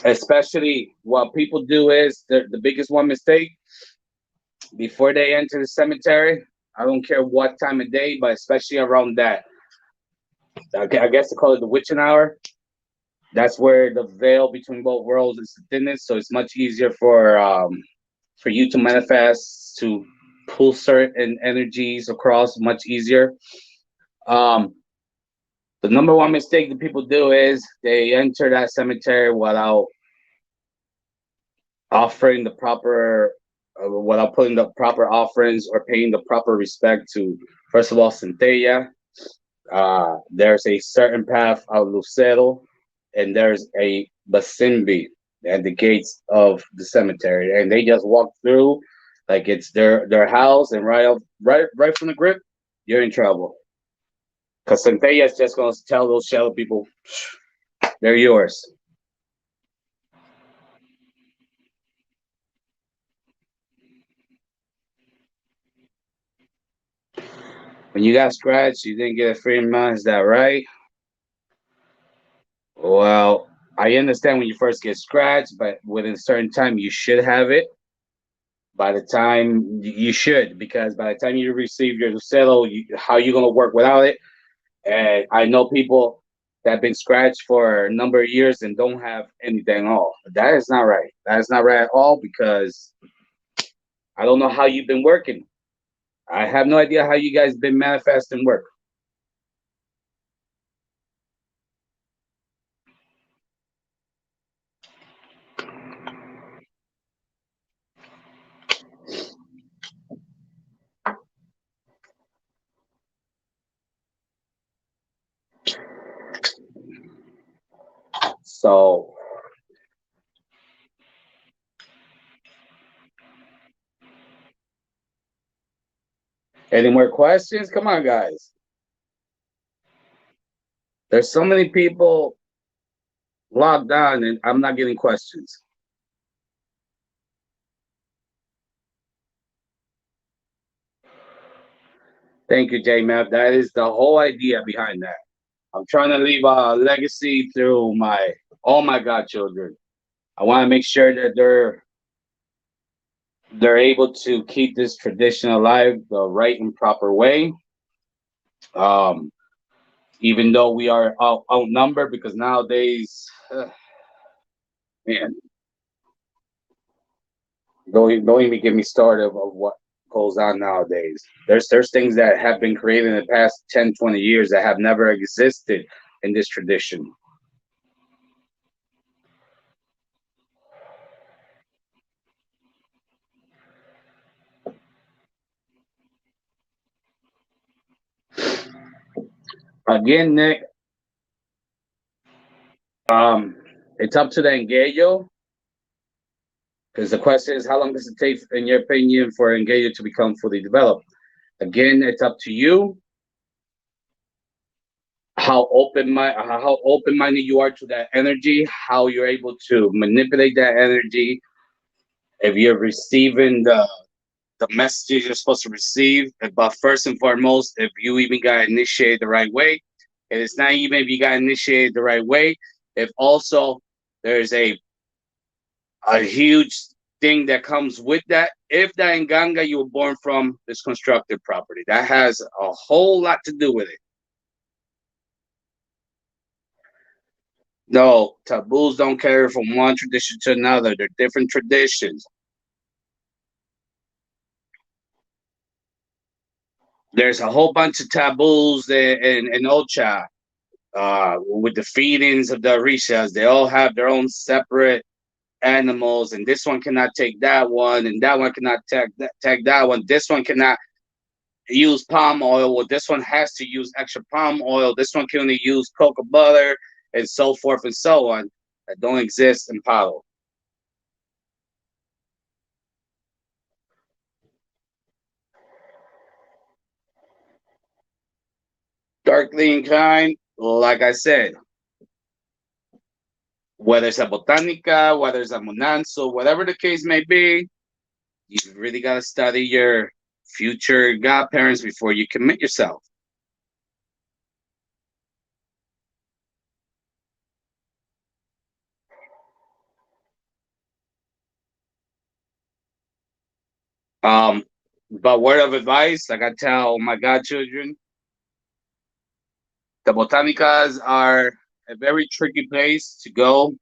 Especially what people do is the biggest one mistake before they enter the cemetery. I don't care what time of day, but especially around that, I guess they call it the witching hour. That's where the veil between both worlds is the thinnest, so it's much easier for you to manifest to pull certain energies across much easier. Um, the number one mistake that people do is they enter that cemetery without offering the proper, without putting the proper offerings or paying the proper respect to, first of all, Centella. There's a certain path of Lucero, and there's a Basimbi at the gates of the cemetery, and they just walk through like it's their house, and right from the grip, you're in trouble. Because Centella is just gonna tell those shallow people, they're yours. When you got scratched, you didn't get a free month. Is that right? Well, I understand when you first get scratched, but within a certain time, you should have it. By the time you should, because by the time you receive your Lucero, how you gonna work without it? And I know people that have been scratched for a number of years and don't have anything at all. That is not right. That is not right at all because I don't know how you've been working. I have no idea how you guys been manifesting work. So, any more questions? Come on, guys. There's so many people logged on, and I'm not getting questions. Thank you, J Map. That is the whole idea behind that. I'm trying to leave a legacy through my all my godchildren. I want to make sure that they're able to keep this tradition alive the right and proper way. Um, Even though we are outnumbered, because nowadays, man, don't even get me started of what goes on nowadays. There's things that have been created in the past 10, 20 years that have never existed in this tradition. Again, Nick, um, it's up to the engayo. Because the question is, how long does it take, in your opinion, for engayo to become fully developed? Again, it's up to you how open minded you are to that energy, how you're able to manipulate that energy. If you're receiving the messages you're supposed to receive, but first and foremost, if you even got initiated the right way, and it's not even if you got initiated the right way, if also there's a huge thing that comes with that. If that Nganga you were born from is constructed property, that has a whole lot to do with it. No, taboos don't carry from one tradition to another. They're different traditions. There's a whole bunch of taboos in Ocha with the feedings of the Orishas. They all have their own separate animals, and this one cannot take that one, and that one cannot take that one. This one cannot use palm oil. Well, this one has to use extra palm oil. This one can only use cocoa butter, and so forth and so on. That don't exist in Palo. Darkly inclined, like I said, whether it's a botanica, whether it's a monanzo, whatever the case may be, you really got to study your future godparents before you commit yourself. Um, but word of advice, like I tell my godchildren, the botanicas are a very tricky place to go.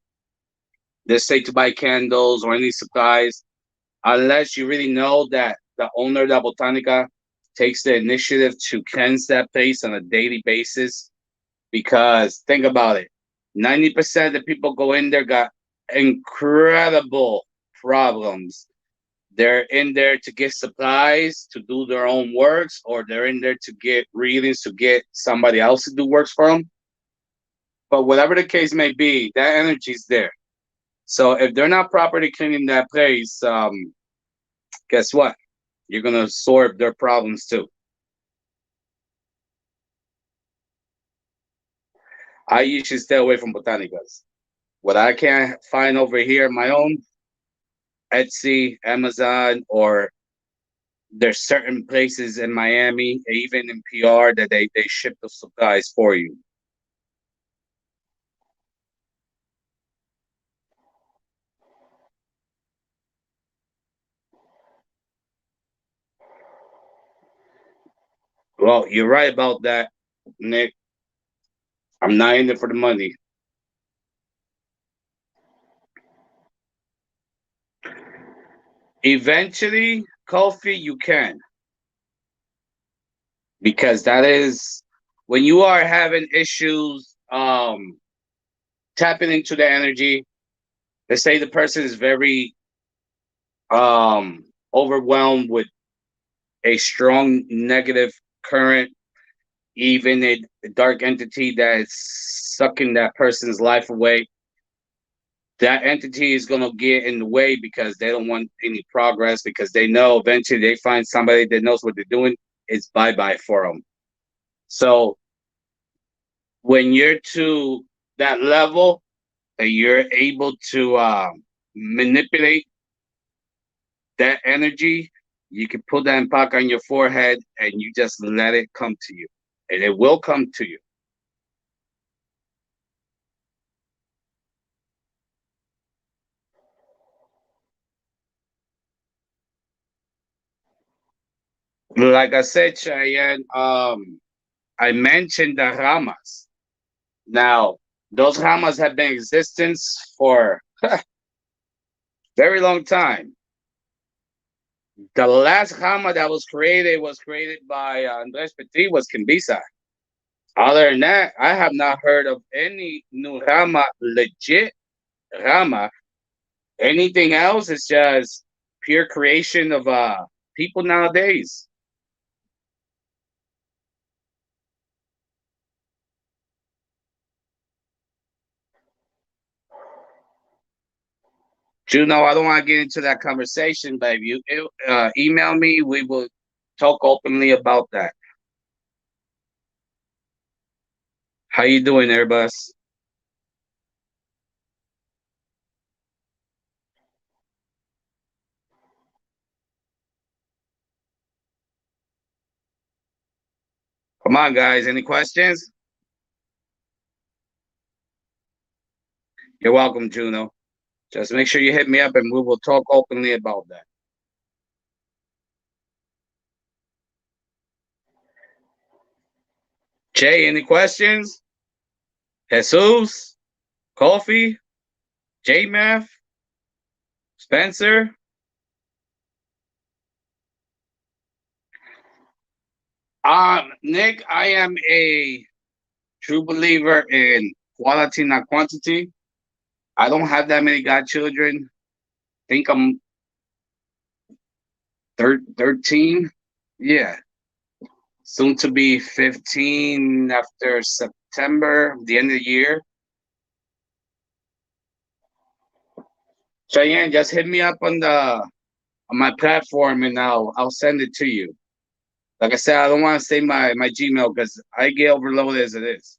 Let's say to buy candles or any supplies, unless you really know that the owner of La Botanica takes the initiative to cleanse that place on a daily basis. Because think about it, 90% of the people go in there got incredible problems. They're in there to get supplies, to do their own works, or they're in there to get readings, to get somebody else to do works for them. But whatever the case may be, that energy's there. So if they're not properly cleaning that place, guess what? You're gonna absorb their problems too. I usually stay away from botanicas. What I can't find over here, my own Etsy, Amazon, or there's certain places in Miami, even in PR, that they ship the supplies for you. Well, you're right about that, Nick. I'm not in it for the money. Eventually, coffee you can, because that is when you are having issues tapping into the energy. Let's say the person is very overwhelmed with a strong negative current, even a dark entity that is sucking that person's life away. That entity is going to get in the way because they don't want any progress, because they know eventually they find somebody that knows what they're doing, it's bye bye for them. So when you're to that level and you're able to manipulate that energy, you can put that pack on your forehead and you just let it come to you. And it will come to you. Like I said, Cheyenne, I mentioned the ramas. Now, those ramas have been in existence for a very long time. The last rama that was created by Andres Petit was Kimbisa. Other than that, I have not heard of any new rama, legit rama. Anything else is just pure creation of people nowadays. Juno, I don't want to get into that conversation, but if you email me, we will talk openly about that. How you doing, Airbus? Come on, guys. Any questions? You're welcome, Juno. Just make sure you hit me up and we will talk openly about that. Jay, any questions? Jesus? Coffee? J Math? Spencer? Nick, I am a true believer in quality, not quantity. I don't have that many godchildren. I think I'm 13. Yeah. Soon to be 15 after September, the end of the year. Cheyenne, just hit me up on my platform and I'll send it to you. Like I said, I don't want to say my Gmail because I get overloaded as it is.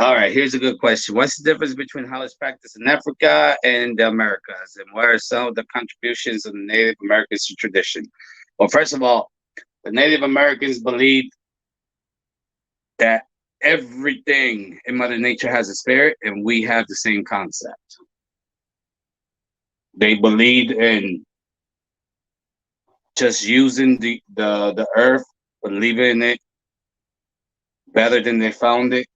All right, here's a good question. What's the difference between how it's practiced in Africa and the Americas? And what are some of the contributions of the Native Americans to tradition? Well, first of all, the Native Americans believed that everything in Mother Nature has a spirit, and we have the same concept. They believed in just using the earth, believing in it better than they found it.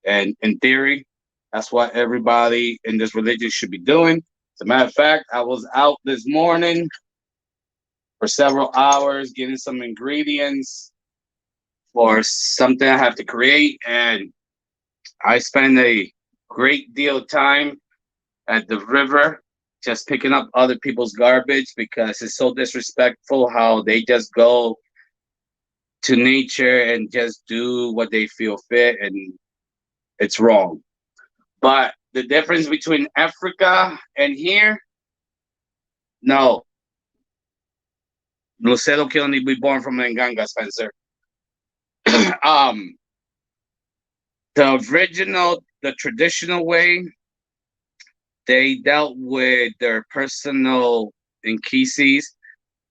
And in theory, that's what everybody in this religion should be doing. As a matter of fact, I was out this morning for several hours getting some ingredients for something I have to create, and I spend a great deal of time at the river just picking up other people's garbage because it's so disrespectful how they just go to nature and just do what they feel fit, and it's wrong. But the difference between Africa and here, no, Lucero can only be born from Nganga, Spencer. um, the original, the traditional way, they dealt with their personal inquisis.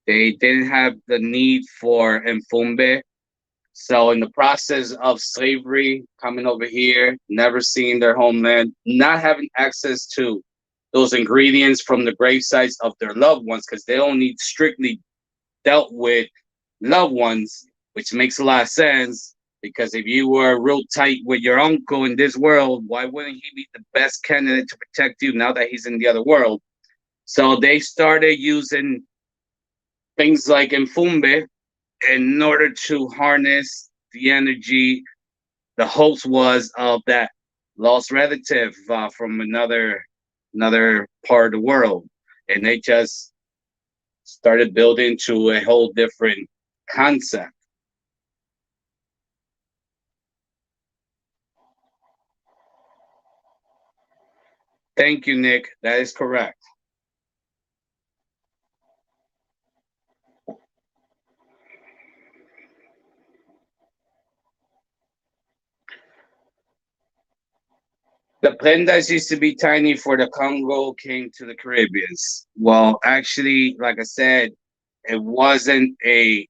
They didn't have the need for enfumbe. So in the process of slavery, coming over here, never seeing their homeland, not having access to those ingredients from the grave sites of their loved ones, because they only strictly dealt with loved ones, which makes a lot of sense. Because if you were real tight with your uncle in this world, why wouldn't he be the best candidate to protect you now that he's in the other world? So they started using things like Mfumbe in order to harness the energy the hopes was of that lost relative from another part of the world, and they just started building to a whole different concept. Thank you, Nick. That is correct. The prendas used to be tiny for the Congo came to the Caribbeans. Well, actually, like I said, it wasn't a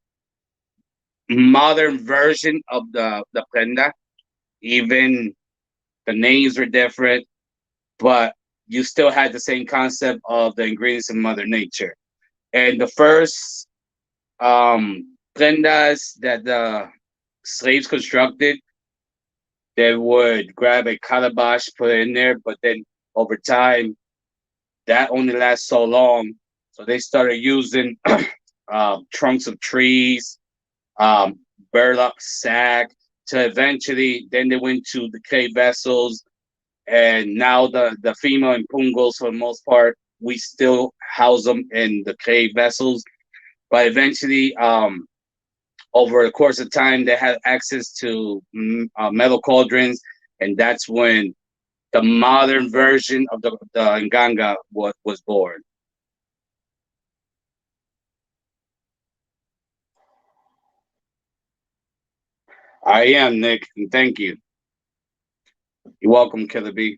modern version of the prenda. Even the names were different, but you still had the same concept of the ingredients of Mother Nature. And the first prendas that the slaves constructed, they would grab a calabash, put it in there, but then over time, that only lasts so long. So they started using trunks of trees, um, burlap sack, to eventually, then they went to the clay vessels, and now the female impungos, for the most part, we still house them in the clay vessels. But eventually, over the course of time, they had access to metal cauldrons, and that's when the modern version of the nganga was born. I am Nick, and thank you. You're welcome, Killer B.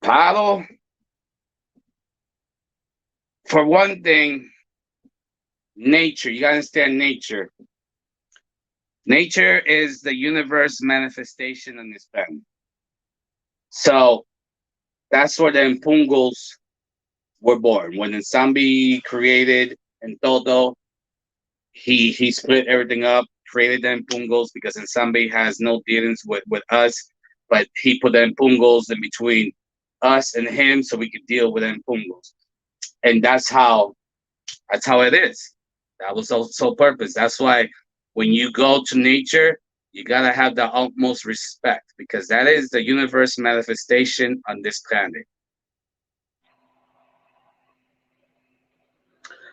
Paddle, for one thing, nature. You gotta understand nature. Nature is the universe manifestation on this planet. So that's where the impungos were born. When Nsambi created and Todo, he split everything up, created the impungos because Nsambi has no dealings with us, but he put the impungos in between us and him so we could deal with the impungos. And that's how it is. That was so purpose. That's why when you go to nature, you gotta have the utmost respect because that is the universe manifestation on this planet.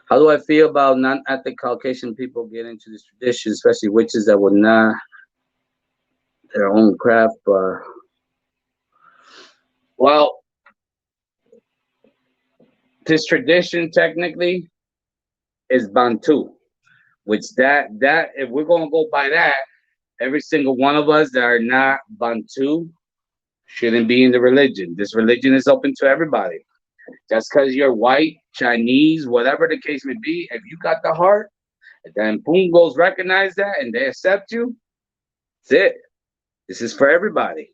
How do I feel about non-ethnic Caucasian people getting into this tradition, especially witches that were not their own craft? Well, this tradition technically is Bantu, which that if we're gonna go by that, every single one of us that are not Bantu shouldn't be in the religion. This religion is open to everybody. Just because you're white, Chinese, whatever the case may be, if you got the heart, then Pungos recognize that and they accept you, that's it. This is for everybody.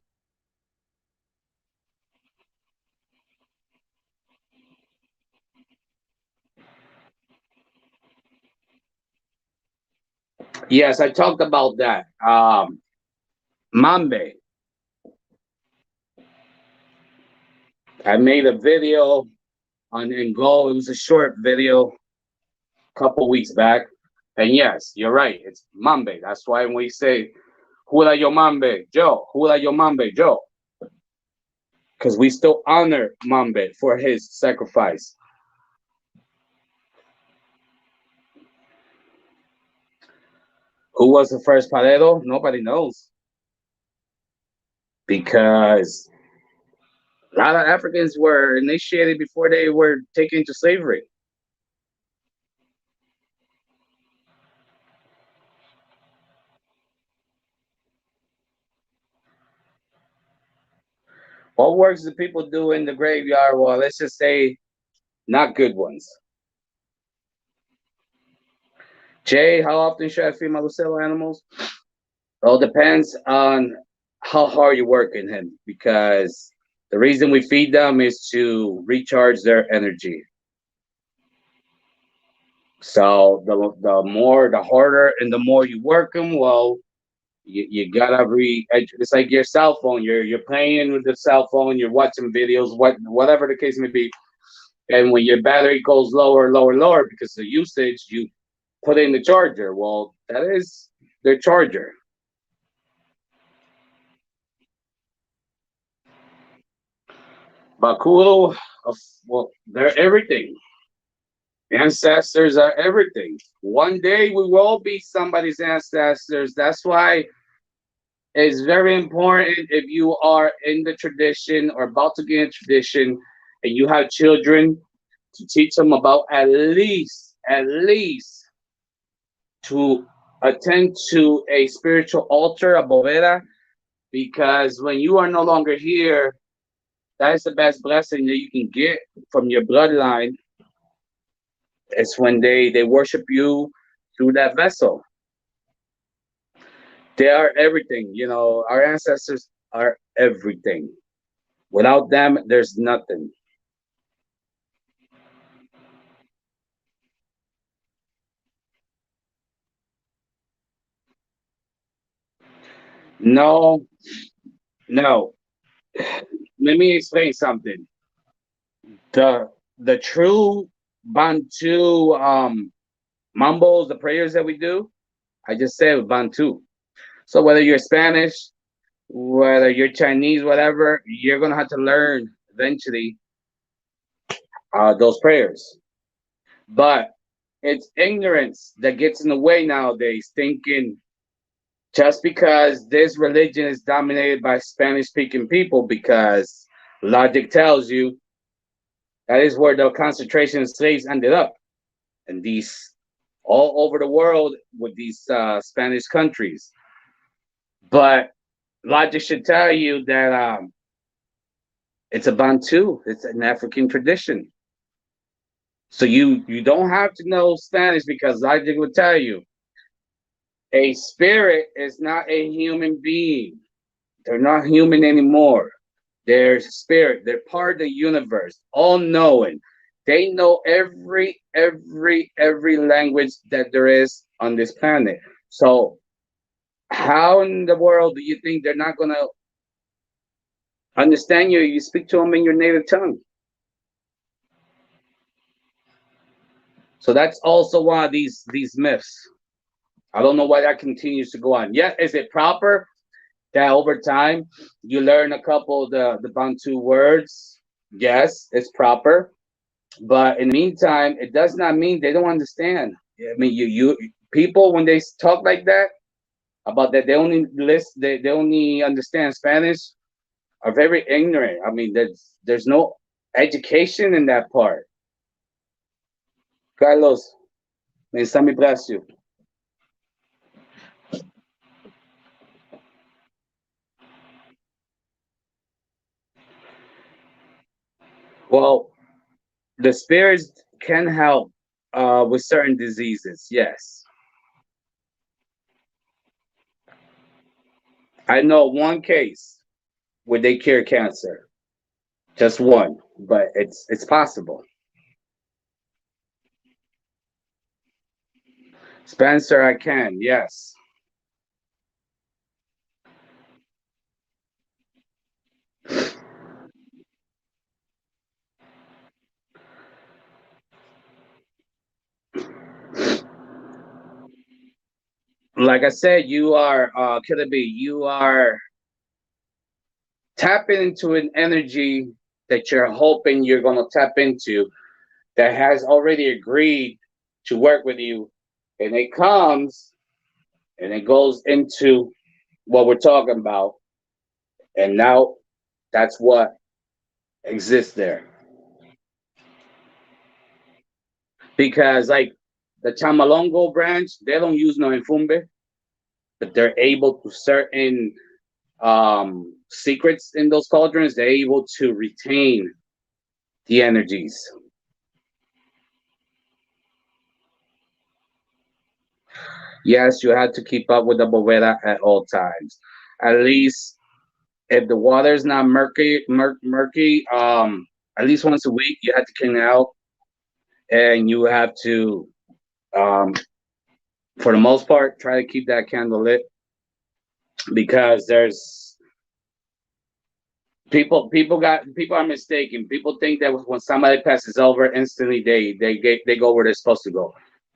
Yes, I talked about that. Mambe. I made a video on in Go. It was a short video a couple weeks back. And yes, you're right. It's Mambe. That's why when we say Hula yo Mambe, Joe, Hula yo Mambe, Joe. Because we still honor Mambe for his sacrifice. Who was the first Paredo? Nobody knows. Because a lot of Africans were initiated before they were taken into slavery. What works do people do in the graveyard? Well, let's just say not good ones. Jay, how often should I feed my Lucilla animals? Well, it depends on how hard you work in him because the reason we feed them is to recharge their energy. So the more, the harder, and the more you work them, well, you gotta it's like your cell phone. You're playing with the cell phone. You're watching videos, whatever the case may be. And when your battery goes lower, lower, lower because of the usage, you put in the charger. Well, that is their charger. Bakuro, well, they're everything. Ancestors are everything. One day we will all be somebody's ancestors. That's why it's very important if you are in the tradition or about to get in tradition and you have children to teach them about at least to attend to a spiritual altar, a boveda, because when you are no longer here, that is the best blessing that you can get from your bloodline. It's when they worship you through that vessel. They are everything. Our ancestors are everything. Without them, there's nothing. No, no. Let me explain something. The true Bantu mumbles, the prayers that we do, I just said Bantu. So whether you're Spanish, whether you're Chinese, whatever, you're gonna have to learn eventually those prayers. But it's ignorance that gets in the way nowadays, thinking just because this religion is dominated by Spanish speaking people, because logic tells you that is where the concentration of slaves ended up. And these all over the world with these Spanish countries. But logic should tell you that it's a Bantu, it's an African tradition. So you don't have to know Spanish because logic will tell you a spirit is not a human being. They're not human anymore. They're spirit. They're part of the universe, all knowing. They know every language that there is on this planet. So how in the world do you think they're not gonna understand you? You speak to them in your native tongue. So that's also one of these myths. I don't know why that continues to go on. Yeah, is it proper that over time you learn a couple of the Bantu words? Yes, it's proper. But in the meantime, it does not mean they don't understand. I mean, you people when they talk like that about that they only they only understand Spanish are very ignorant. I mean, there's no education in that part. Carlos, may somebody bless you. Well, the spirits can help with certain diseases. Yes, I know one case where they cure cancer. Just one, but it's possible. Spencer, I can. Yes. Like I said, you are Killer B. You are tapping into an energy that you're hoping you're gonna tap into that has already agreed to work with you, and it comes and it goes into what we're talking about, and now that's what exists there. Because like the Chamalongo branch, they don't use no infumbe, but they're able to certain secrets in those cauldrons. They're able to retain the energies. Yes, you have to keep up with the boveda at all times. At least if the water is not murky, at least once a week you have to clean it out, and you have to, um, for the most part, try to keep that candle lit because there's people are mistaken. People think that when somebody passes over, instantly they go where they're supposed to go.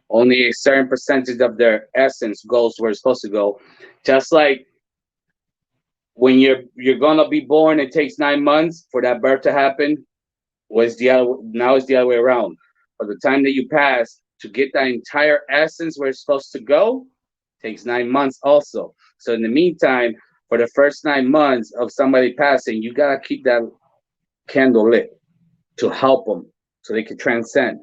Only a certain percentage of their essence goes where it's supposed to go. Just like when you're gonna be born, it takes 9 months for that birth to happen. Was the other Now it's the other way around. For the time that you pass to get that entire essence where it's supposed to go, takes 9 months also. So in the meantime, for the first 9 months of somebody passing, you gotta keep that candle lit to help them so they can transcend.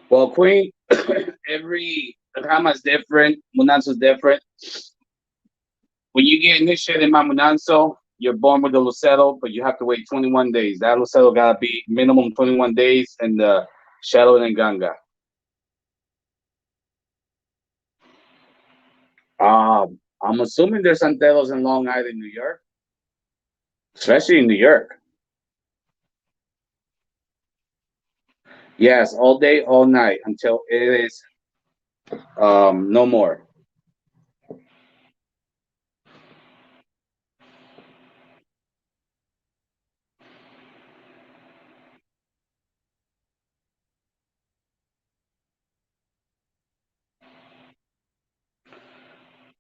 Well, Queen, every Rama is different, Munanso is different. When you get initiated in Mamunanso, you're born with a Lucero, but you have to wait 21 days. That Lucero gotta be minimum 21 days in the Shadow and Ganga. I'm assuming there's Santeros in Long Island, New York, especially in New York. Yes, all day, all night until it is no more.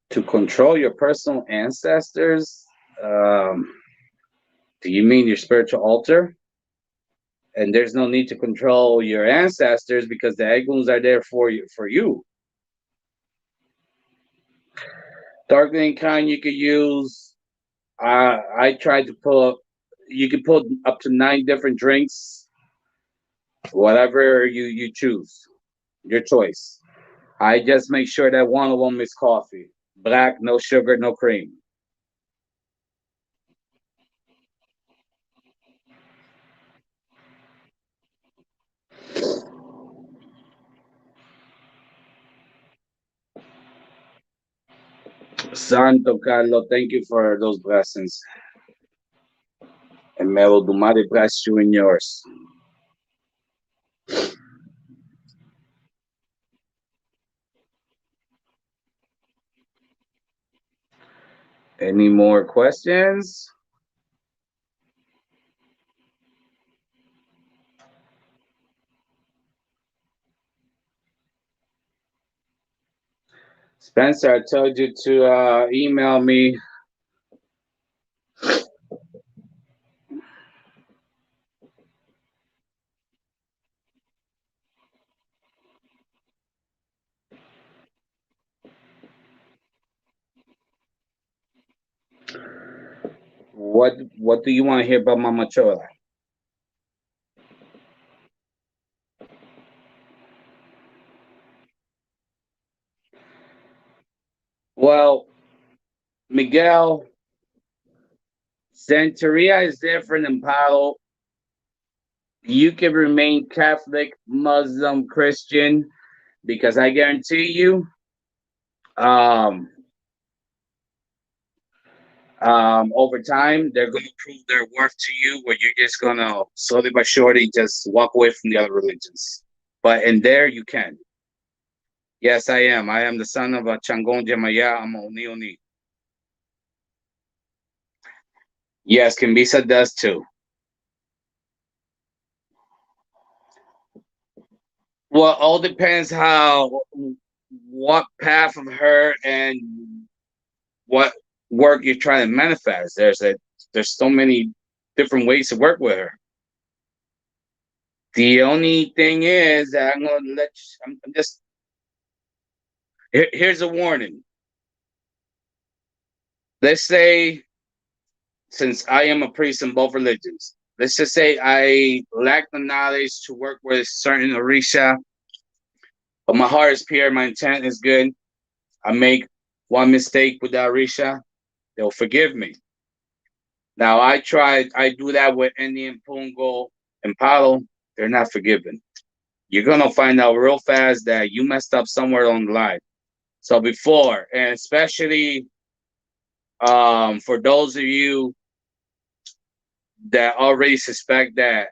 To control your personal ancestors, um, do you mean your spiritual altar? And there's no need to control your ancestors because the Eguns are there for you. For you, darkening kind you could use. I tried to put. You can put up to 9 different drinks, whatever you choose, your choice. I just make sure that one of them is coffee, black, no sugar, no cream. Santo Carlo, thank you for those blessings. And may Olodumare bless you and yours. Any more questions? Spencer, I told you to email me. What do you want to hear about Mama Chola? Well, Miguel, Santeria is different than Palo. You can remain Catholic, Muslim, Christian, because I guarantee you, Um, over time, they're going to prove their worth to you, where you're just going to slowly but surely just walk away from the other religions. But in there, you can. Yes, I am. I am the son of a Changon Jemaya. I'm a Oni Oni. Yes, Kimbisa does too. Well, all depends how, what path of her and what work you're trying to manifest. There's so many different ways to work with her. The only thing is that I'm gonna let you, I'm just here's a warning. Let's say, since I am a priest in both religions, let's just say I lack the knowledge to work with certain Orisha, but my heart is pure, my intent is good. I make one mistake with the Orisha, they'll forgive me. Now I do that with Indian Pungo and Palo, they're not forgiven. You're gonna find out real fast that you messed up somewhere on the line. So before, and especially for those of you that already suspect that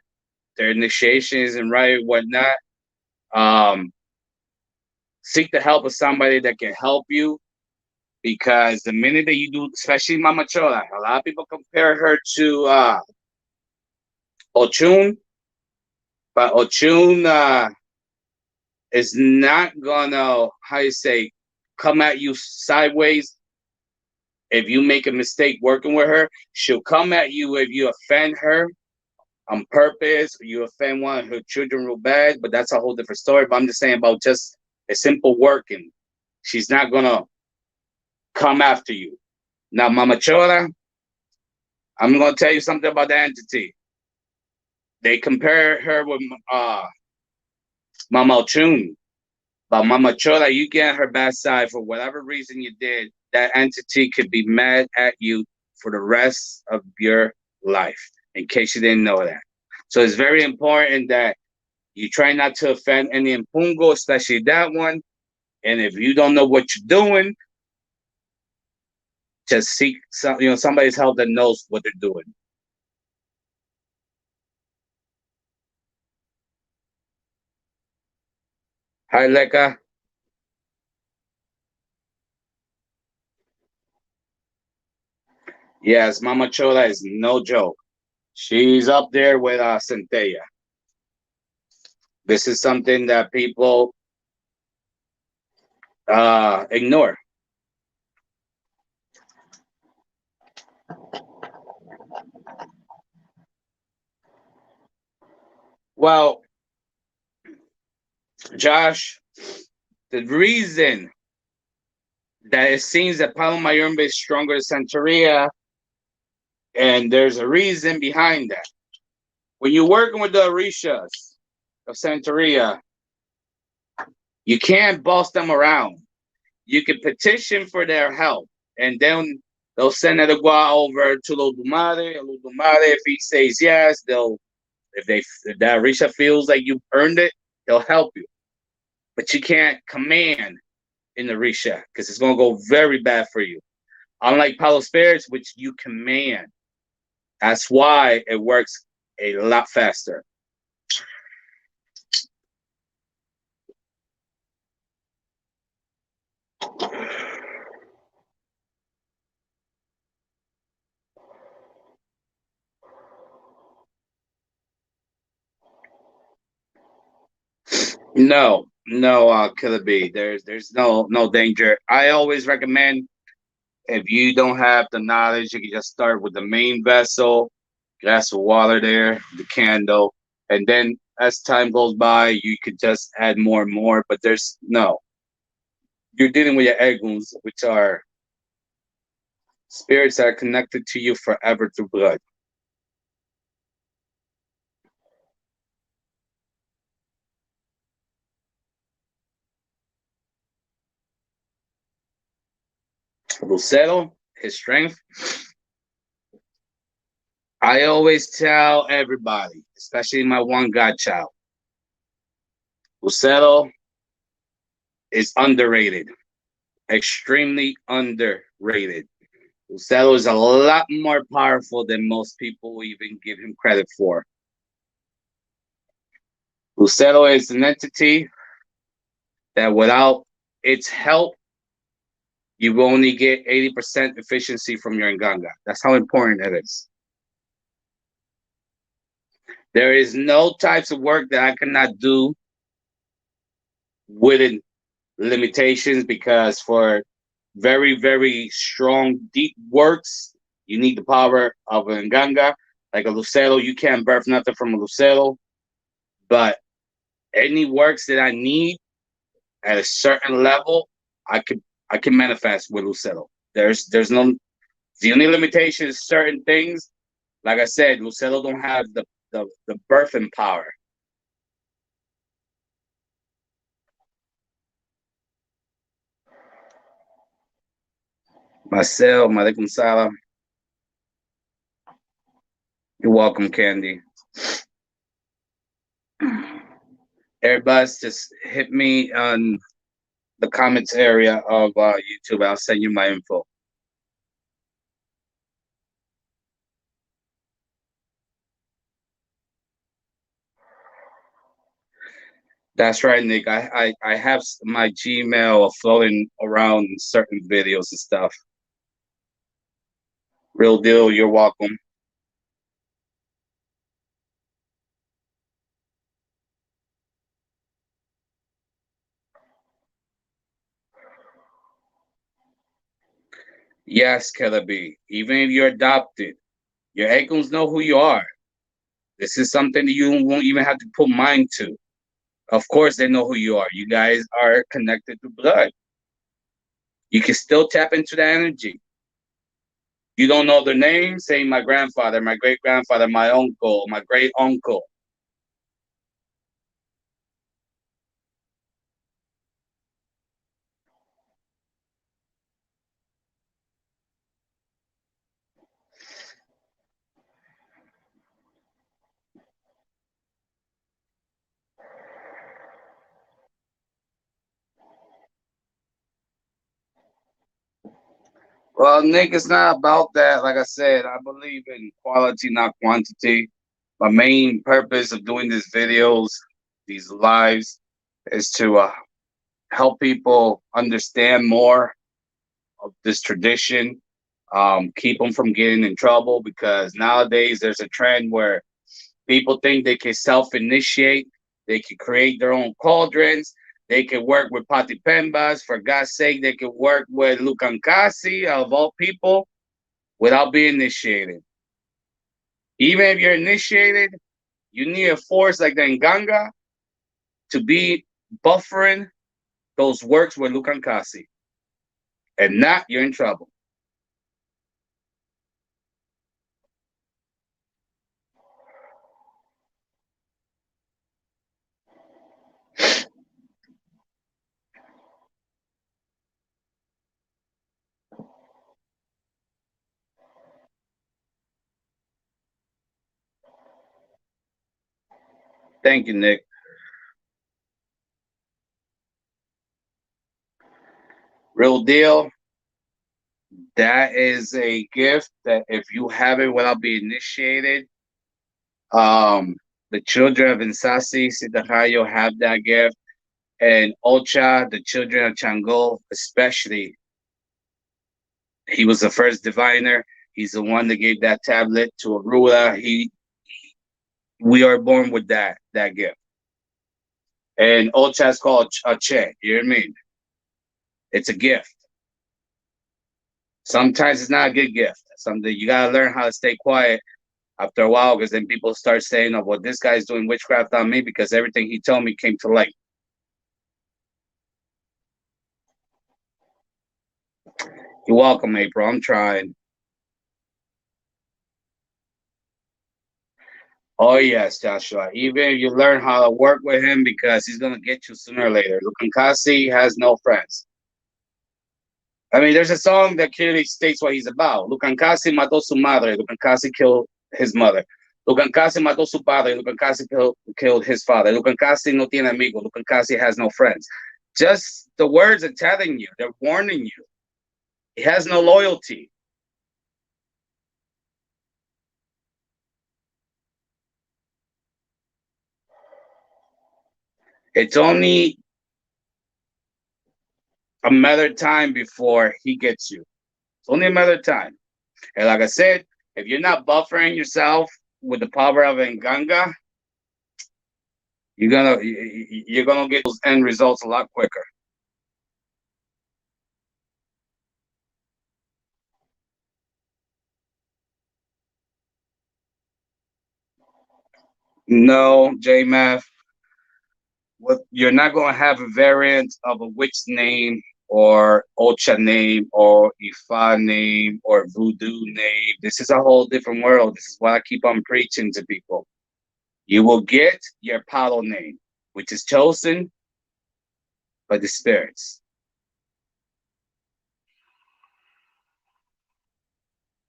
their initiation isn't right and whatnot, um, seek the help of somebody that can help you, because the minute that you do, especially Mama Chola, a lot of people compare her to Ochun, but Ochun is not gonna, how you say, come at you sideways. If you make a mistake working with her, she'll come at you if you offend her on purpose, or you offend one of her children real bad, but that's a whole different story. But I'm just saying about just a simple working. She's not gonna come after you. Now, Mama Chora, I'm gonna tell you something about the entity. They compare her with Mama Chun, but Mama Chora, you get her bad side for whatever reason you did. That entity could be mad at you for the rest of your life. In case you didn't know that, so it's very important that you try not to offend any impungo, especially that one. And if you don't know what you're doing, just seek somebody's help that knows what they're doing. Hi, Leka. Yes, Mama Chola is no joke. She's up there with Centella. This is something that people ignore. Well, Josh, the reason that it seems that Palo Mayombe is stronger than Santeria, and there's a reason behind that. When you're working with the Orishas of Santeria, you can't boss them around. You can petition for their help, and then they'll send Edagua over to Lodumare. Lodumare, if he says yes, they'll if that Orisha feels like you've earned it, they'll help you. But you can't command in the Risha because it's gonna go very bad for you. Unlike Palo Spirits, which you command. That's why it works a lot faster. No, no, Killer B. There's no danger. I always recommend, if you don't have the knowledge, you can just start with the main vessel, glass of water there, the candle, and then as time goes by, you could just add more and more. But there's no, you're dealing with your eguns, which are spirits that are connected to you forever through blood. Lucero, his strength. I always tell everybody, especially my one godchild, Lucero is underrated. Extremely underrated. Lucero is a lot more powerful than most people even give him credit for. Lucero is an entity that without its help, you will only get 80% efficiency from your Nganga. That's how important it is. There is no types of work that I cannot do within limitations because for very, very strong, deep works, you need the power of an Nganga. Like a Lucero, you can't birth nothing from a Lucero. But any works that I need at a certain level, I could I can manifest with Lucero. There's no the only limitation is certain things. Like I said, Lucero don't have the birthing power. Marcel, Malikum Salam. You're welcome, Candy. Everybody just hit me on the comments area of YouTube. I'll send you my info. That's right, Nick. I have my Gmail floating around certain videos and stuff. Real deal. You're welcome. Yes, Killer B. Even if you're adopted, your Akons know who you are. This is something that you won't even have to put mind to. Of course, they know who you are. You guys are connected to blood. You can still tap into the energy. You don't know their name, say my grandfather, my great grandfather, my uncle, my great uncle. Well, Nick, it's not about that. Like I said, I believe in quality, not quantity. My main purpose of doing these videos, these lives, is to help people understand more of this tradition, keep them from getting in trouble because nowadays there's a trend where people think they can self-initiate, they can create their own cauldrons, they can work with patipembas. For God's sake, they can work with Lukankasi of all people without being initiated. Even if you're initiated, you need a force like the Nganga to be buffering those works with Lukankasi. And not, you're in trouble. Thank you, Nick. Real deal. That is a gift that if you have it without being initiated, the children of Insasi, Sitahayo have that gift. And Ocha, the children of Chango, especially, he was the first diviner. He's the one that gave that tablet to Arula. We are born with that gift. And Ocha is called a che. You know what I mean? It's a gift. Sometimes it's not a good gift. Something you gotta learn how to stay quiet after a while, because then people start saying, "Oh, well, this guy's doing witchcraft on me because everything he told me came to light." You're welcome, April. I'm trying. Oh yes, Joshua. Even if you learn how to work with him, because he's gonna get you sooner or later. Lukankasi has no friends. I mean, there's a song that clearly states what he's about. Lukankasi mató su madre. Lukankasi killed his mother. Lukankasi mató su padre. Lukankasi killed his father. Lukankasi no tiene amigo. Lukankasi has no friends. Just the words are telling you, they're warning you. It has no loyalty. It's only a matter of time before he gets you. It's only a matter of time. And like I said, if you're not buffering yourself with the power of Nganga, you're gonna get those end results a lot quicker. No, JMath, what you're not gonna have a variant of a witch name or Ocha name or Ifa name or voodoo name. This is a whole different world. This is what I keep on preaching to people. You will get your palo name, which is chosen by the spirits.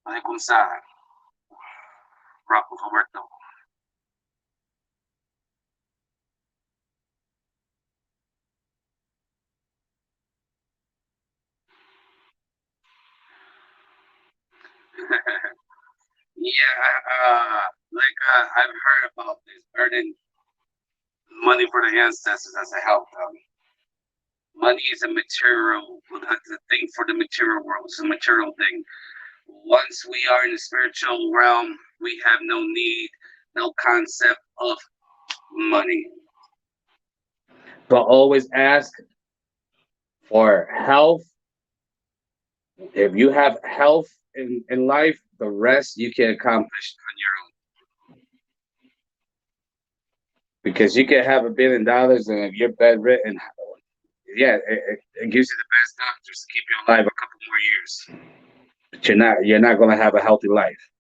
Alaikum salam. Roberto. Yeah, I've heard about this earning money for the ancestors as a help them. Money is a material, that's a thing for the material world. It's a material thing. Once we are in the spiritual realm, we have no need, no concept of money. But always ask for health. If you have health in life, the rest you can accomplish on your own. Because you can have $1 billion, and if you're bedridden, yeah, it gives you the best doctors to keep you alive a couple more years. But you're not gonna have a healthy life.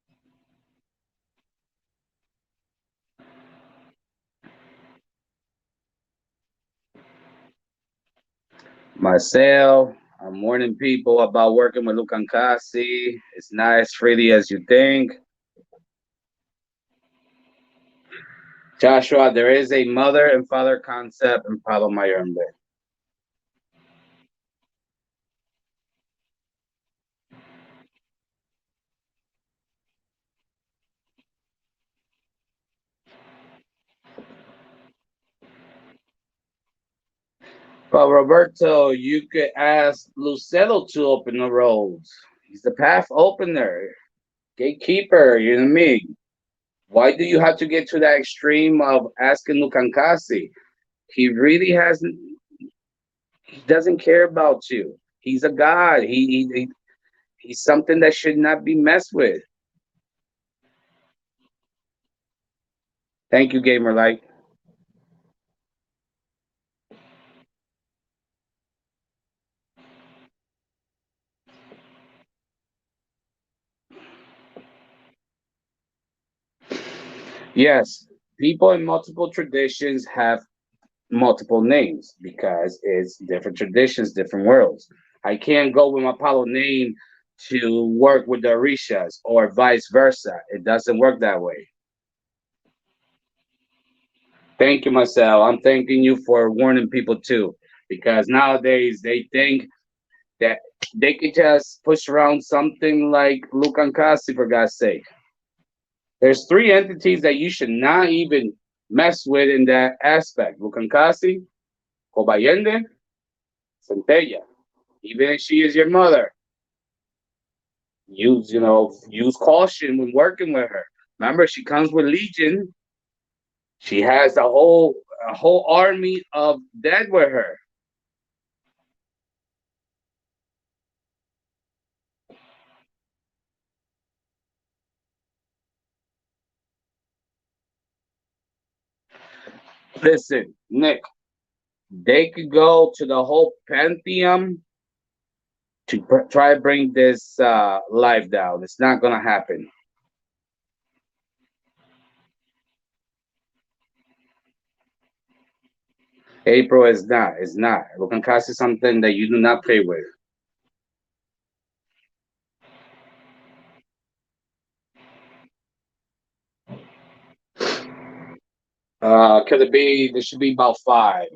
Myself, I'm warning people about working with Lukankasi. It's not as freely as you think. Joshua, there is a mother and father concept in Palo Mayombe. But Roberto, you could ask Lucelo to open the roads. He's the path opener, gatekeeper, you know what I mean? Why do you have to get to that extreme of asking Lukankasi? He really hasn't, he doesn't care about you. He's a god. He's something that should not be messed with. Thank you, Gamer Light. Yes, people in multiple traditions have multiple names because it's different traditions, different worlds. I can't go with my Apollo name to work with the Orishas or vice versa. It doesn't work that way. Thank you, Marcel. I'm thanking you for warning people too, because nowadays they think that they could just push around something like Lukankasi for God's sake. There's three entities that you should not even mess with in that aspect. Lukankasi, Cobayende, Centella. Even if she is your mother, use caution when working with her. Remember, she comes with legion. She has a whole army of dead with her. Listen, Nick, they could go to the whole pantheon to try to bring this life down. It's not gonna happen. April is not. It's not. Lukankasi is something that you do not play with. Could it be? There should be about five.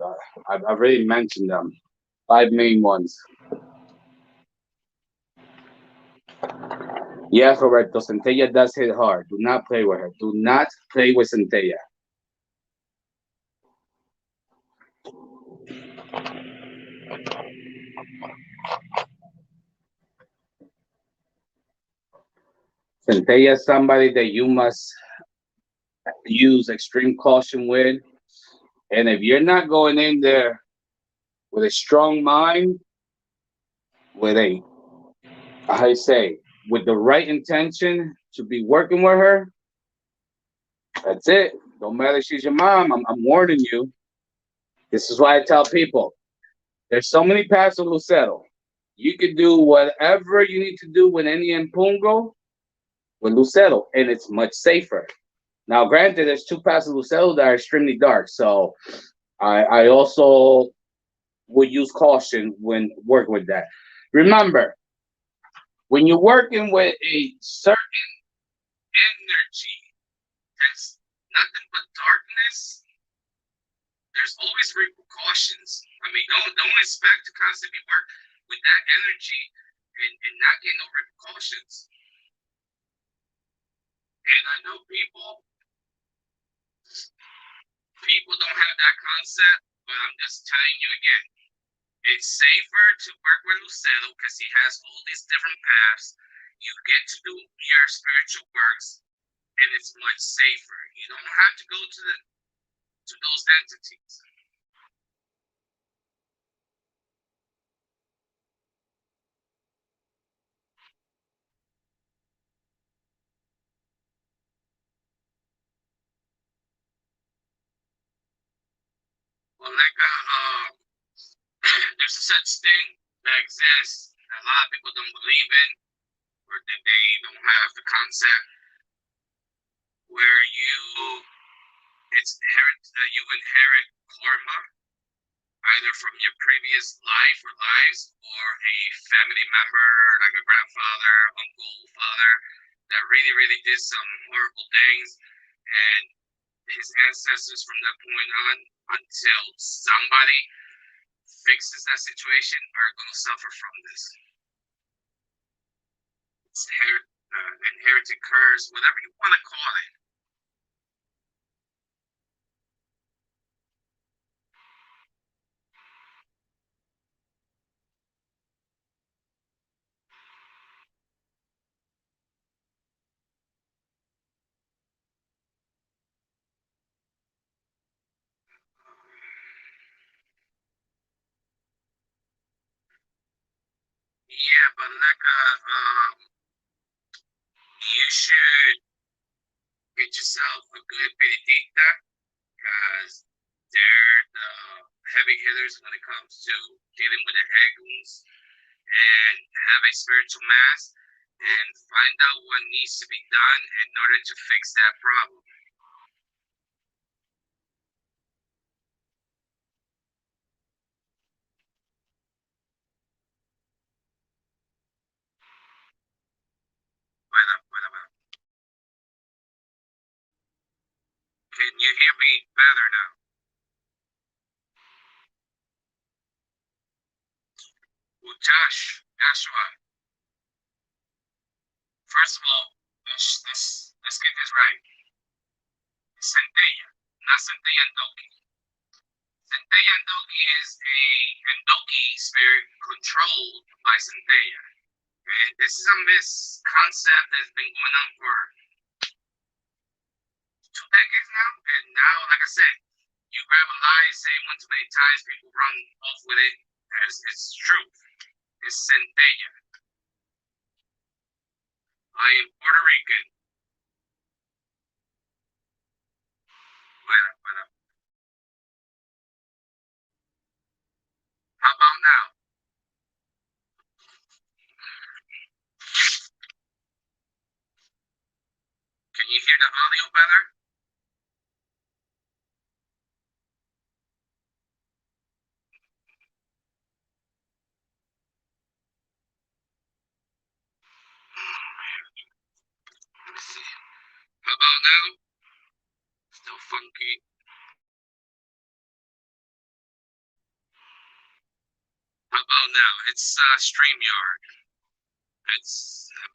I've already mentioned them. Five main ones. Yeah, correcto. Centella does hit hard. Do not play with her. Do not play with Centella. Centella is somebody that you must use extreme caution with. And if you're not going in there with a strong mind, with a, how you say, with the right intention to be working with her, that's it. Don't matter if she's your mom. I'm warning you. This is why I tell people there's so many paths to Lucero. You can do whatever you need to do with any Empungo with Lucero, and it's much safer. Now, granted, there's two paths to Lucero that are extremely dark, so I also would use caution when working with that. Remember, when you're working with a certain energy that's nothing but darkness, there's always repercussions. I mean, don't expect to constantly work with that energy and not get no repercussions. And I know people don't have that concept, but I'm just telling you again, it's safer to work with Lucero because he has all these different paths. You get to do your spiritual works, and it's much safer. You don't have to go to those entities. Well, like there's a such thing that exists that a lot of people don't believe in, or that they don't have the concept where you inherit karma either from your previous life or lives or a family member like a grandfather, uncle, father that really, really did some horrible things, and his ancestors from that point on until somebody fixes that situation are going to suffer from this. It's inherited curse, whatever you want to call it. Yeah, but like you should get yourself a good Benedicta because they're the heavy hitters when it comes to dealing with the egos and have a spiritual mass and find out what needs to be done in order to fix that problem. Can you hear me better now? Well, Josh, Joshua, first of all, let's get this right. It's Centella, not Centella and Doki. Centella and Doki is a Endoki spirit controlled by Centella. And this is a misconcept that's been going on for 2 decades now. And now, like I said, you grab a lie, say it one too many times, people run off with it. It's true. It's Centella. I am Puerto Rican. But how about now? Can you hear the audio better? Let's see. How about now? Still funky. How about now? It's StreamYard. I've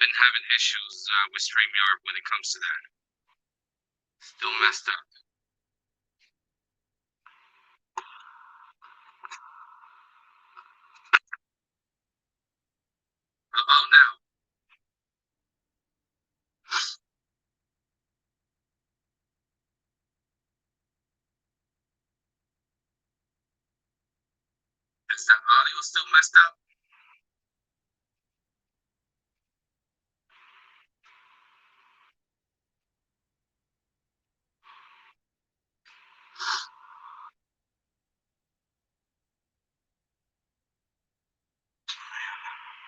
been having issues with StreamYard when it comes to that. Still messed up. How about now? Is the audio still messed up?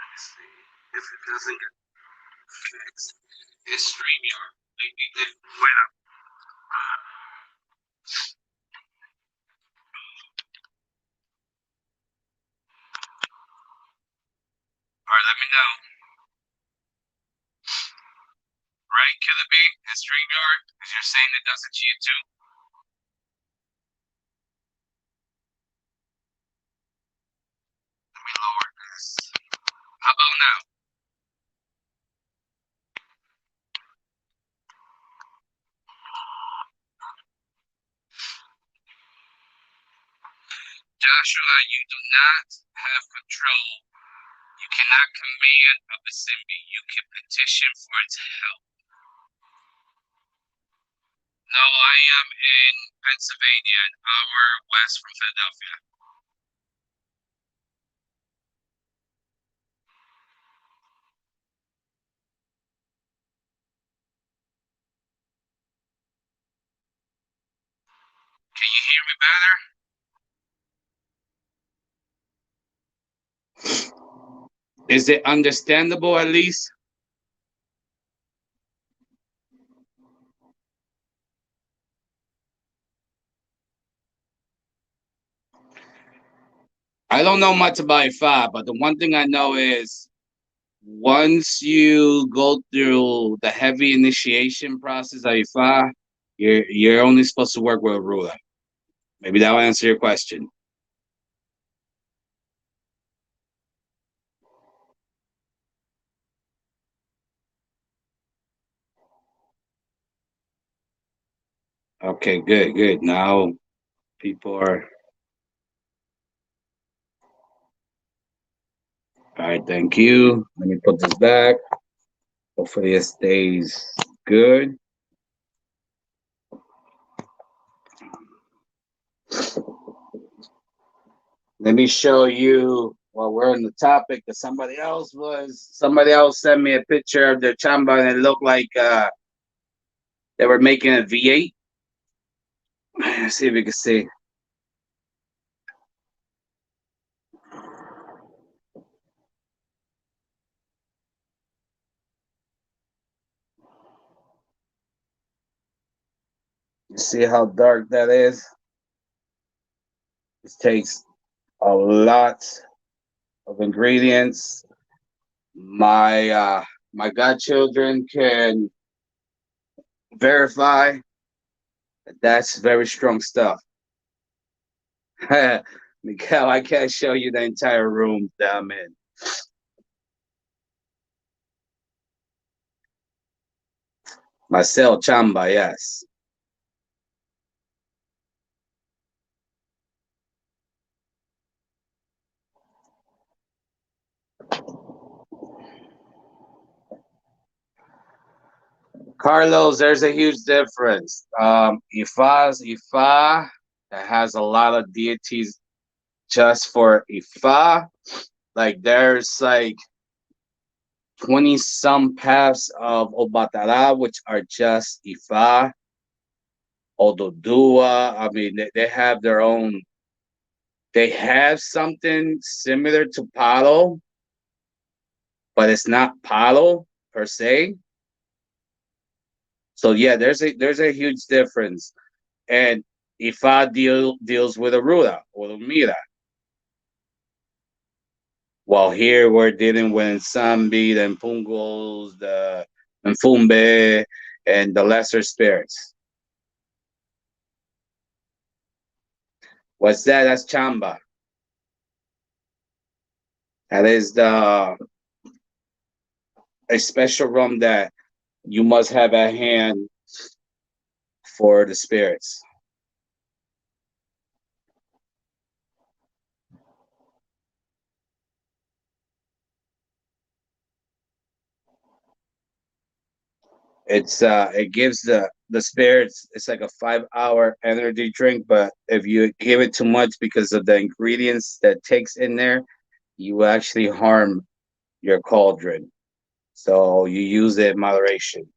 Let's see. If it doesn't get fixed, it's StreamYard. Wait up. All right, let me know. Right, Killer B? It's StreamYard? Because you're saying it does it to you too? Let me lower this. How about now? Joshua, you do not have control. You cannot command a Simbi. You can petition for its help. No, I am in Pennsylvania, an hour west from Philadelphia. Can you hear me better? Is it understandable at least? I don't know much about Ifa, but the one thing I know is once you go through the heavy initiation process of Ifa, you're only supposed to work with a ruler. Maybe that will answer your question. Okay, good, good. Now people are all right. Thank you. Let me put this back. Hopefully it stays good. Let me show you while we're on the topic that somebody else sent me a picture of their chamba and it looked like they were making a V8. Let's see if we can see. You see how dark that is? It takes a lot of ingredients. My godchildren can verify that that's very strong stuff. Miguel, I can't show you the entire room that I'm in. Marcel Chamba, yes. Carlos, there's a huge difference. Ifa that has a lot of deities just for Ifa. Like there's like 20 some paths of Obatara, which are just Ifa, Ododua. I mean, they have their own, they have something similar to Palo, but it's not Palo per se. So yeah, there's a huge difference. And Ifa deals with Arura or Lumira. While here we're dealing with Sambi, the Impungos, the Mfumbe, and the lesser spirits. What's that? That's Chamba. That is the a special rum that you must have at hand for the spirits. It gives the spirits. It's like a 5 hour energy drink, but if you give it too much because of the ingredients that takes in there, you will actually harm your cauldron. So you use it in moderation.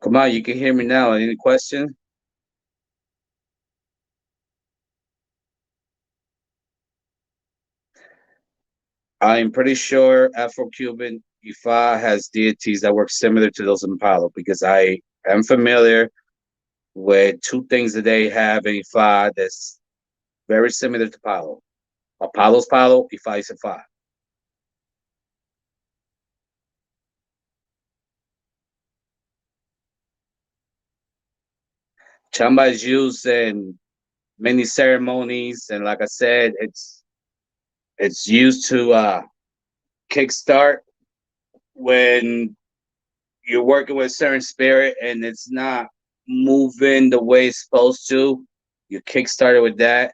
Come on, you can hear me now. Any questions? I'm pretty sure Afro-Cuban Ifa has deities that work similar to those in Palo because I am familiar with two things that they have in Ifa that's very similar to Palo. Apollo's Palo, Ifa is Ifa. Chamba is used in many ceremonies, and like I said, it's used to kickstart when you're working with a certain spirit and it's not moving the way it's supposed to. You kickstart it with that.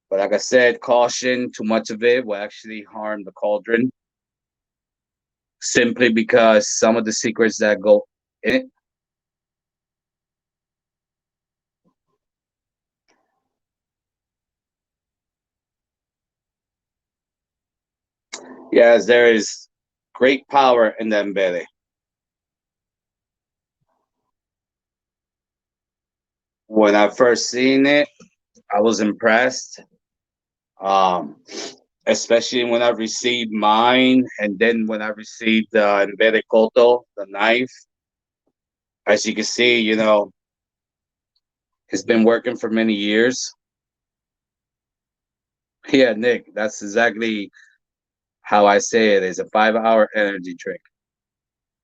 But like I said, caution, too much of it will actually harm the cauldron simply because some of the secrets that go in it. Yes, there is great power in the embele. When I first seen it, I was impressed. Um, Especially when I received mine, and then when I received the embele koto, the knife. As you can see, it's been working for many years. Yeah, Nick, that's exactly how I say it. It's a 5 hour energy drink.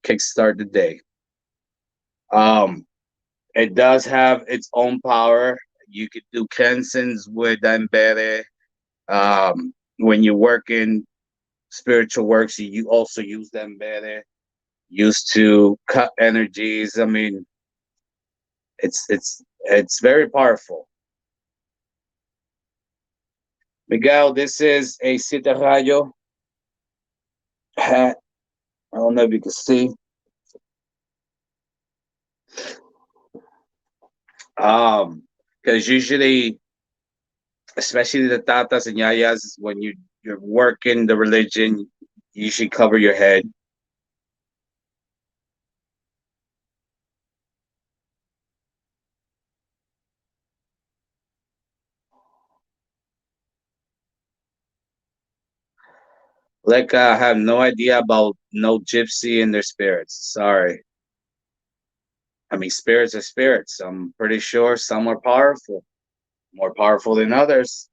Kickstart the day. Um, it does have its own power. You could do cleansings with embele. When you work in spiritual works, you also use them better. Used to cut energies. I mean, it's very powerful. Miguel, this is a Cita Rayo hat. I don't know if you can see. Because usually, especially the tatas and yayas, when you're working the religion, you should cover your head. Like I have no idea about no gypsy and their spirits. Sorry. I mean, spirits are spirits. I'm pretty sure some are powerful, more powerful than others.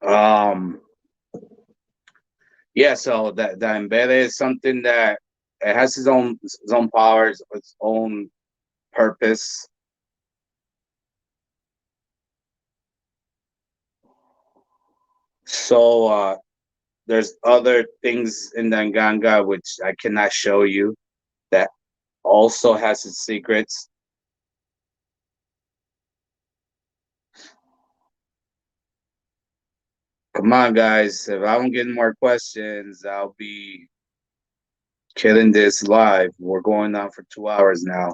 Um, yeah, so that embedded is something that it has its own powers, its own purpose. So there's other things in the Nganga which I cannot show you that also has its secrets. Come on, guys. If I don't get more questions, I'll be killing this live. We're going on for 2 hours now.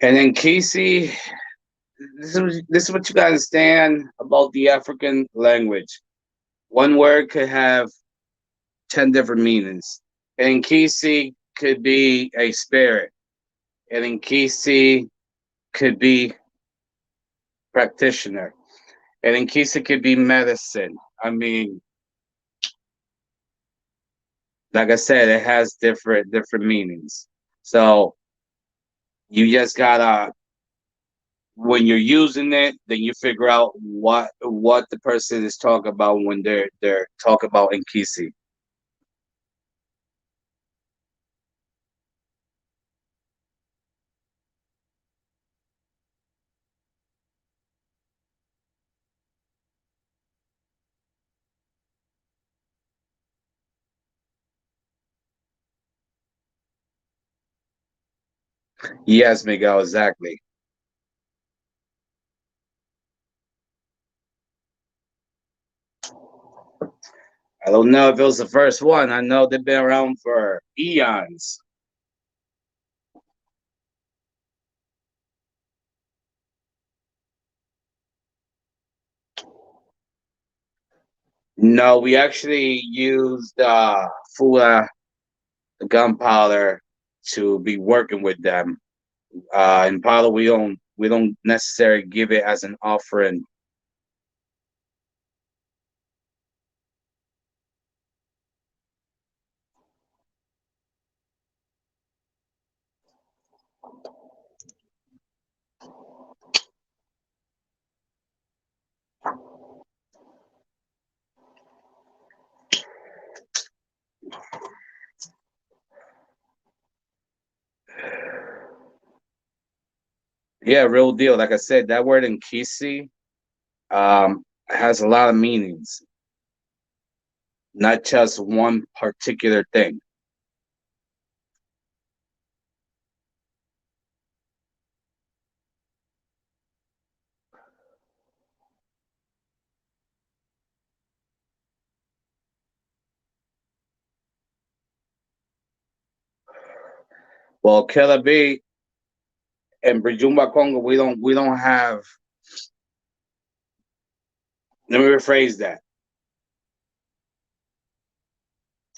And then Casey, this is what you gotta understand about the African language. One word could have 10 different meanings. And Kisi could be a spirit. And Kisi could be practitioner. And Kisi could be medicine. I mean, Like I said, it has different meanings. So you just gotta, when you're using it, then you figure out what the person is talking about when they're talking about Inkisi. Yes, Miguel, exactly. I don't know if it was the first one. I know they've been around for eons. No, we actually used Fula gunpowder to be working with them. In Palo, we don't necessarily give it as an offering. Yeah, real deal. Like I said, that word in Kisi has a lot of meanings, not just one particular thing. Well, Killer B and Brijumba Congo, we don't have. Let me rephrase that.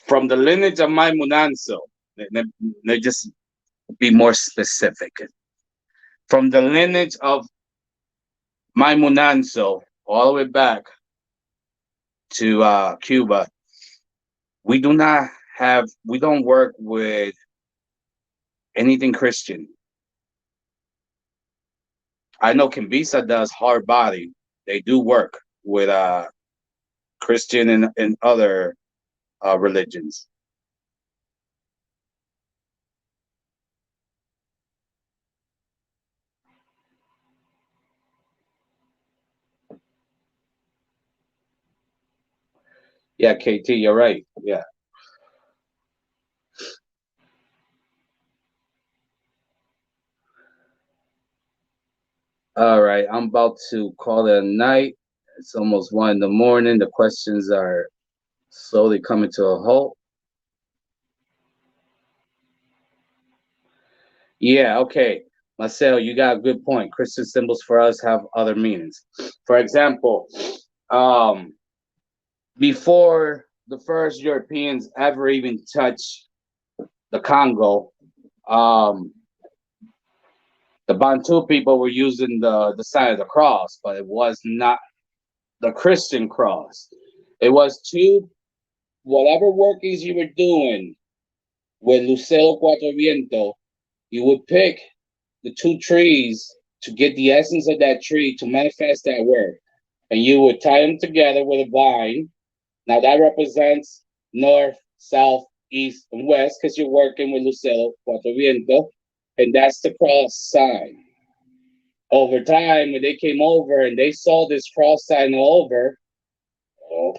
From the lineage of my Munanso, let me just be more specific. From the lineage of my Munanso, all the way back to Cuba, we don't work with anything Christian. I know Kimbisa does hard body. They do work with Christian and other religions. Yeah, KT, you're right. Yeah. All right, I'm about to call it a night. It's almost 1 in the morning. The questions are slowly coming to a halt. Yeah, okay. Marcel, you got a good point. Christian symbols for us have other meanings. For example, um, before the first Europeans ever even touched the Congo, um, the Bantu people were using the sign of the cross, but it was not the Christian cross. It was to whatever workings you were doing with Lucero Cuatro Viento, you would pick the two trees to get the essence of that tree to manifest that word. And you would tie them together with a vine. Now that represents north, south, east, and west because you're working with Lucero Cuatro Viento. And that's the cross sign. Over time, when they came over and they saw this cross sign all over, oh,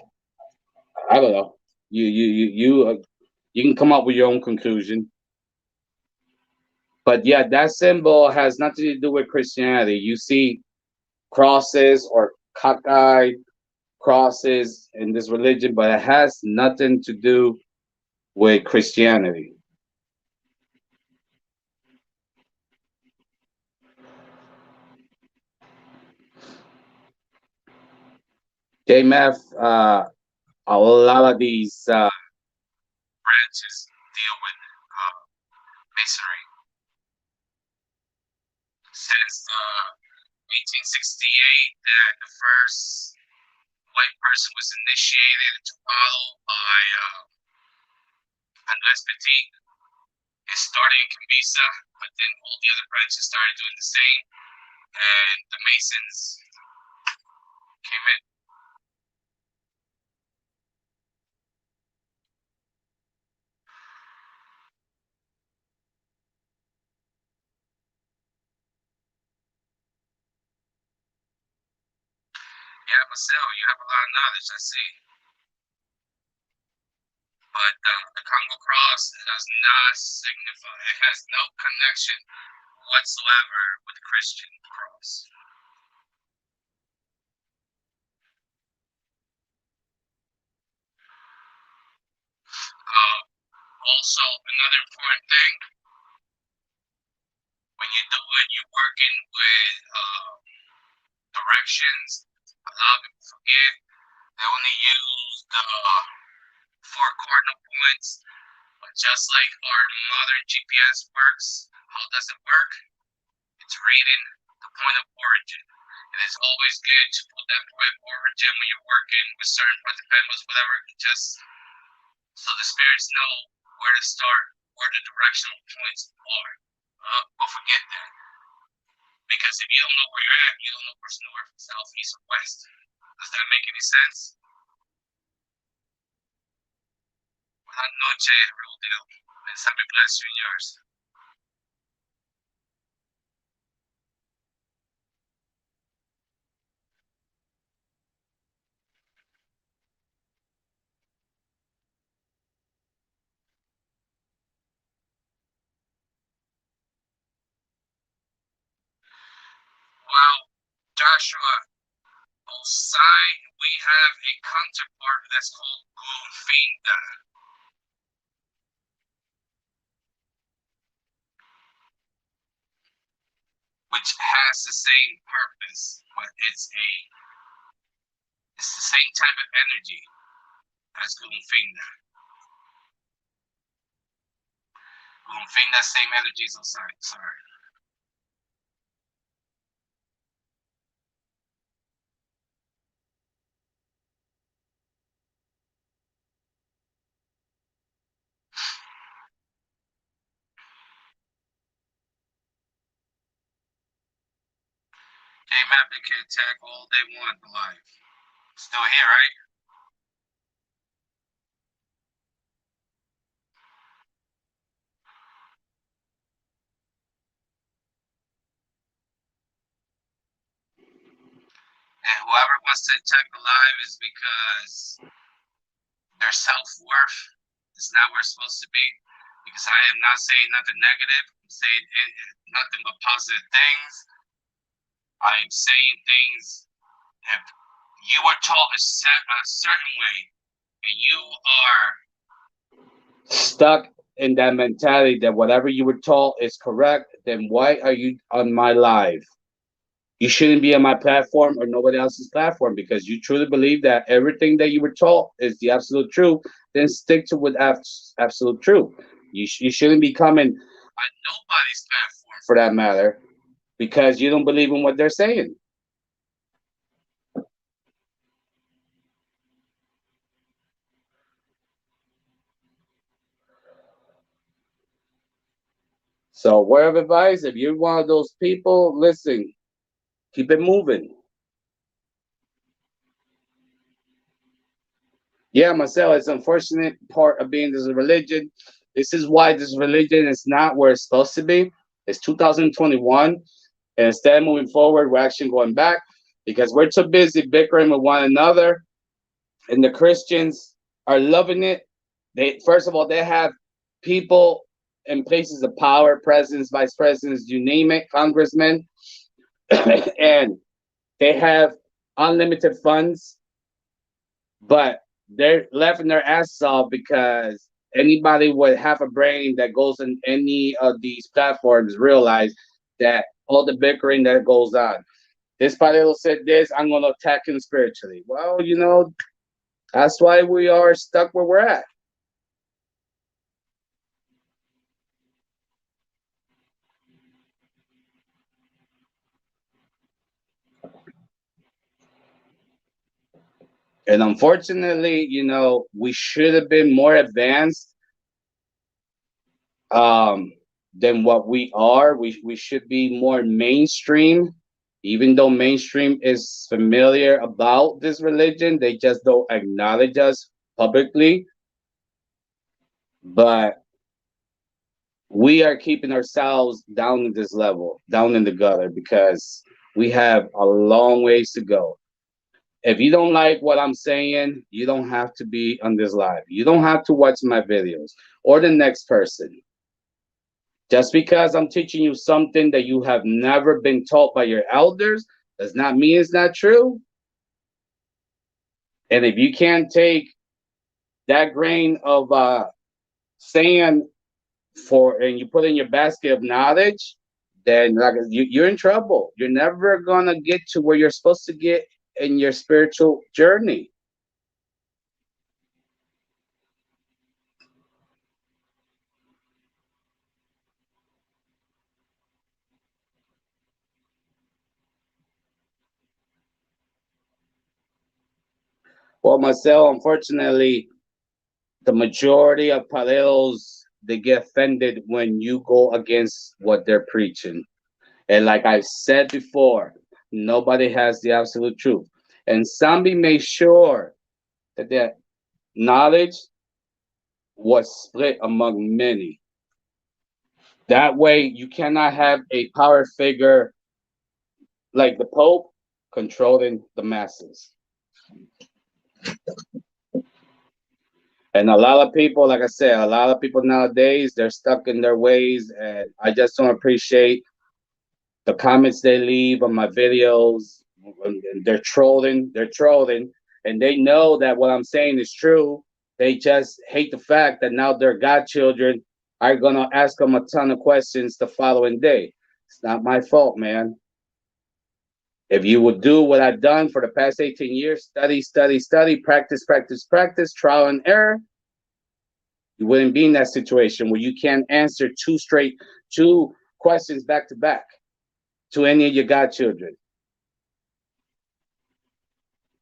I don't know. You can come up with your own conclusion. But yeah, that symbol has nothing to do with Christianity. You see crosses or cockeyed crosses in this religion, but it has nothing to do with Christianity. JMF, a lot of these branches deal with masonry. Since 1868, that the first white person was initiated into Palo by Andres Petit is starting in Kimbisa, but then all the other branches started doing the same, and the Masons came in. Yeah, Marcel, you have a lot of knowledge, I see. But the Congo cross does not signify, it has no connection whatsoever with the Christian cross. Also, another important thing, when you do it, you're working with directions. A lot of people forget they only use the four cardinal points, but just like our modern GPS works, how does it work? It's reading the point of origin. And it's always good to put that point of origin when you're working with certain participants, whatever, just so the spirits know where to start, where the directional points are. Don't forget that. Because if you don't know where you're at, you don't know where's north, south, east, or west. Does that make any sense? Buenas noches, Rodeo. Mensaje bless you and yours. Well, Joshua, outside we have a counterpart that's called Goldfinda, which has the same purpose, but it's the same type of energy as Goldfinda. Goldfinda, same energies outside. Sorry. K-Map, they can attack all they want alive. Still here, right? And whoever wants to attack alive is because their self worth is not where it's supposed to be. Because I am not saying nothing negative, I'm saying nothing but positive things. I'm saying things if you were taught a certain way and you are stuck in that mentality that whatever you were taught is correct, then why are you on my live? You shouldn't be on my platform or nobody else's platform because you truly believe that everything that you were taught is the absolute truth. Then stick to with absolute truth. You shouldn't be coming on nobody's platform for that matter because you don't believe in what they're saying. So, word of advice: if you're one of those people, listen, keep it moving. Yeah, Marcel, it's unfortunate part of being this religion. This is why this religion is not where it's supposed to be. It's 2021. And instead of moving forward, we're actually going back because we're too busy bickering with one another. And the Christians are loving it. They first of all, they have people in places of power, presidents, vice presidents, you name it, congressmen, and they have unlimited funds, but they're laughing their asses off because anybody with half a brain that goes in any of these platforms realize that all the bickering that goes on. This Padelo said this, I'm going to attack him spiritually. Well, that's why we are stuck where we're at. And unfortunately, we should have been more advanced um, than what we are. We should be more mainstream, even though mainstream is familiar about this religion. They just don't acknowledge us publicly. But we are keeping ourselves down in this level, down in the gutter, because we have a long ways to go. If you don't like what I'm saying, you don't have to be on this live. You don't have to watch my videos or the next person. Just because I'm teaching you something that you have never been taught by your elders does not mean it's not true. And if you can't take that grain of sand for and you put in your basket of knowledge, then like you're in trouble. You're never gonna get to where you're supposed to get in your spiritual journey. Well, Marcel, unfortunately, the majority of paleros they get offended when you go against what they're preaching. And like I've said before, nobody has the absolute truth. And Sambi made sure that that knowledge was split among many. That way, you cannot have a power figure like the Pope controlling the masses. And a lot of people, like I said, a lot of people nowadays, they're stuck in their ways. And I just don't appreciate the comments they leave on my videos. They're trolling, and they know that what I'm saying is true. They just hate the fact that now their godchildren are gonna ask them a ton of questions the following day. It's not my fault, man. If you would do what I've done for the past 18 years, study, study, study, practice, practice, practice, trial and error, you wouldn't be in that situation where you can't answer two questions back to back to any of your godchildren.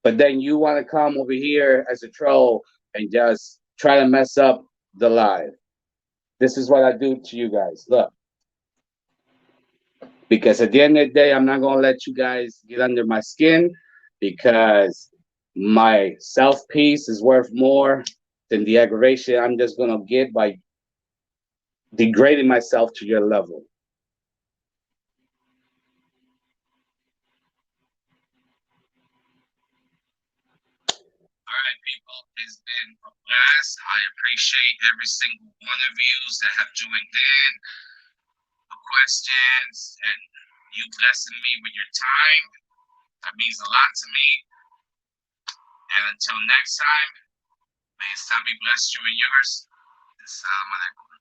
But then you want to come over here as a troll and just try to mess up the live. This is what I do to you guys. Look, because at the end of the day, I'm not going to let you guys get under my skin because my self peace is worth more than the aggravation I'm just going to get by degrading myself to your level. All right, people, it's been a blast. I appreciate every single one of you that have joined in, the questions, and you blessing me with your time. That means a lot to me. And until next time, may His time be blessed you and yours. Assalamu alaikum.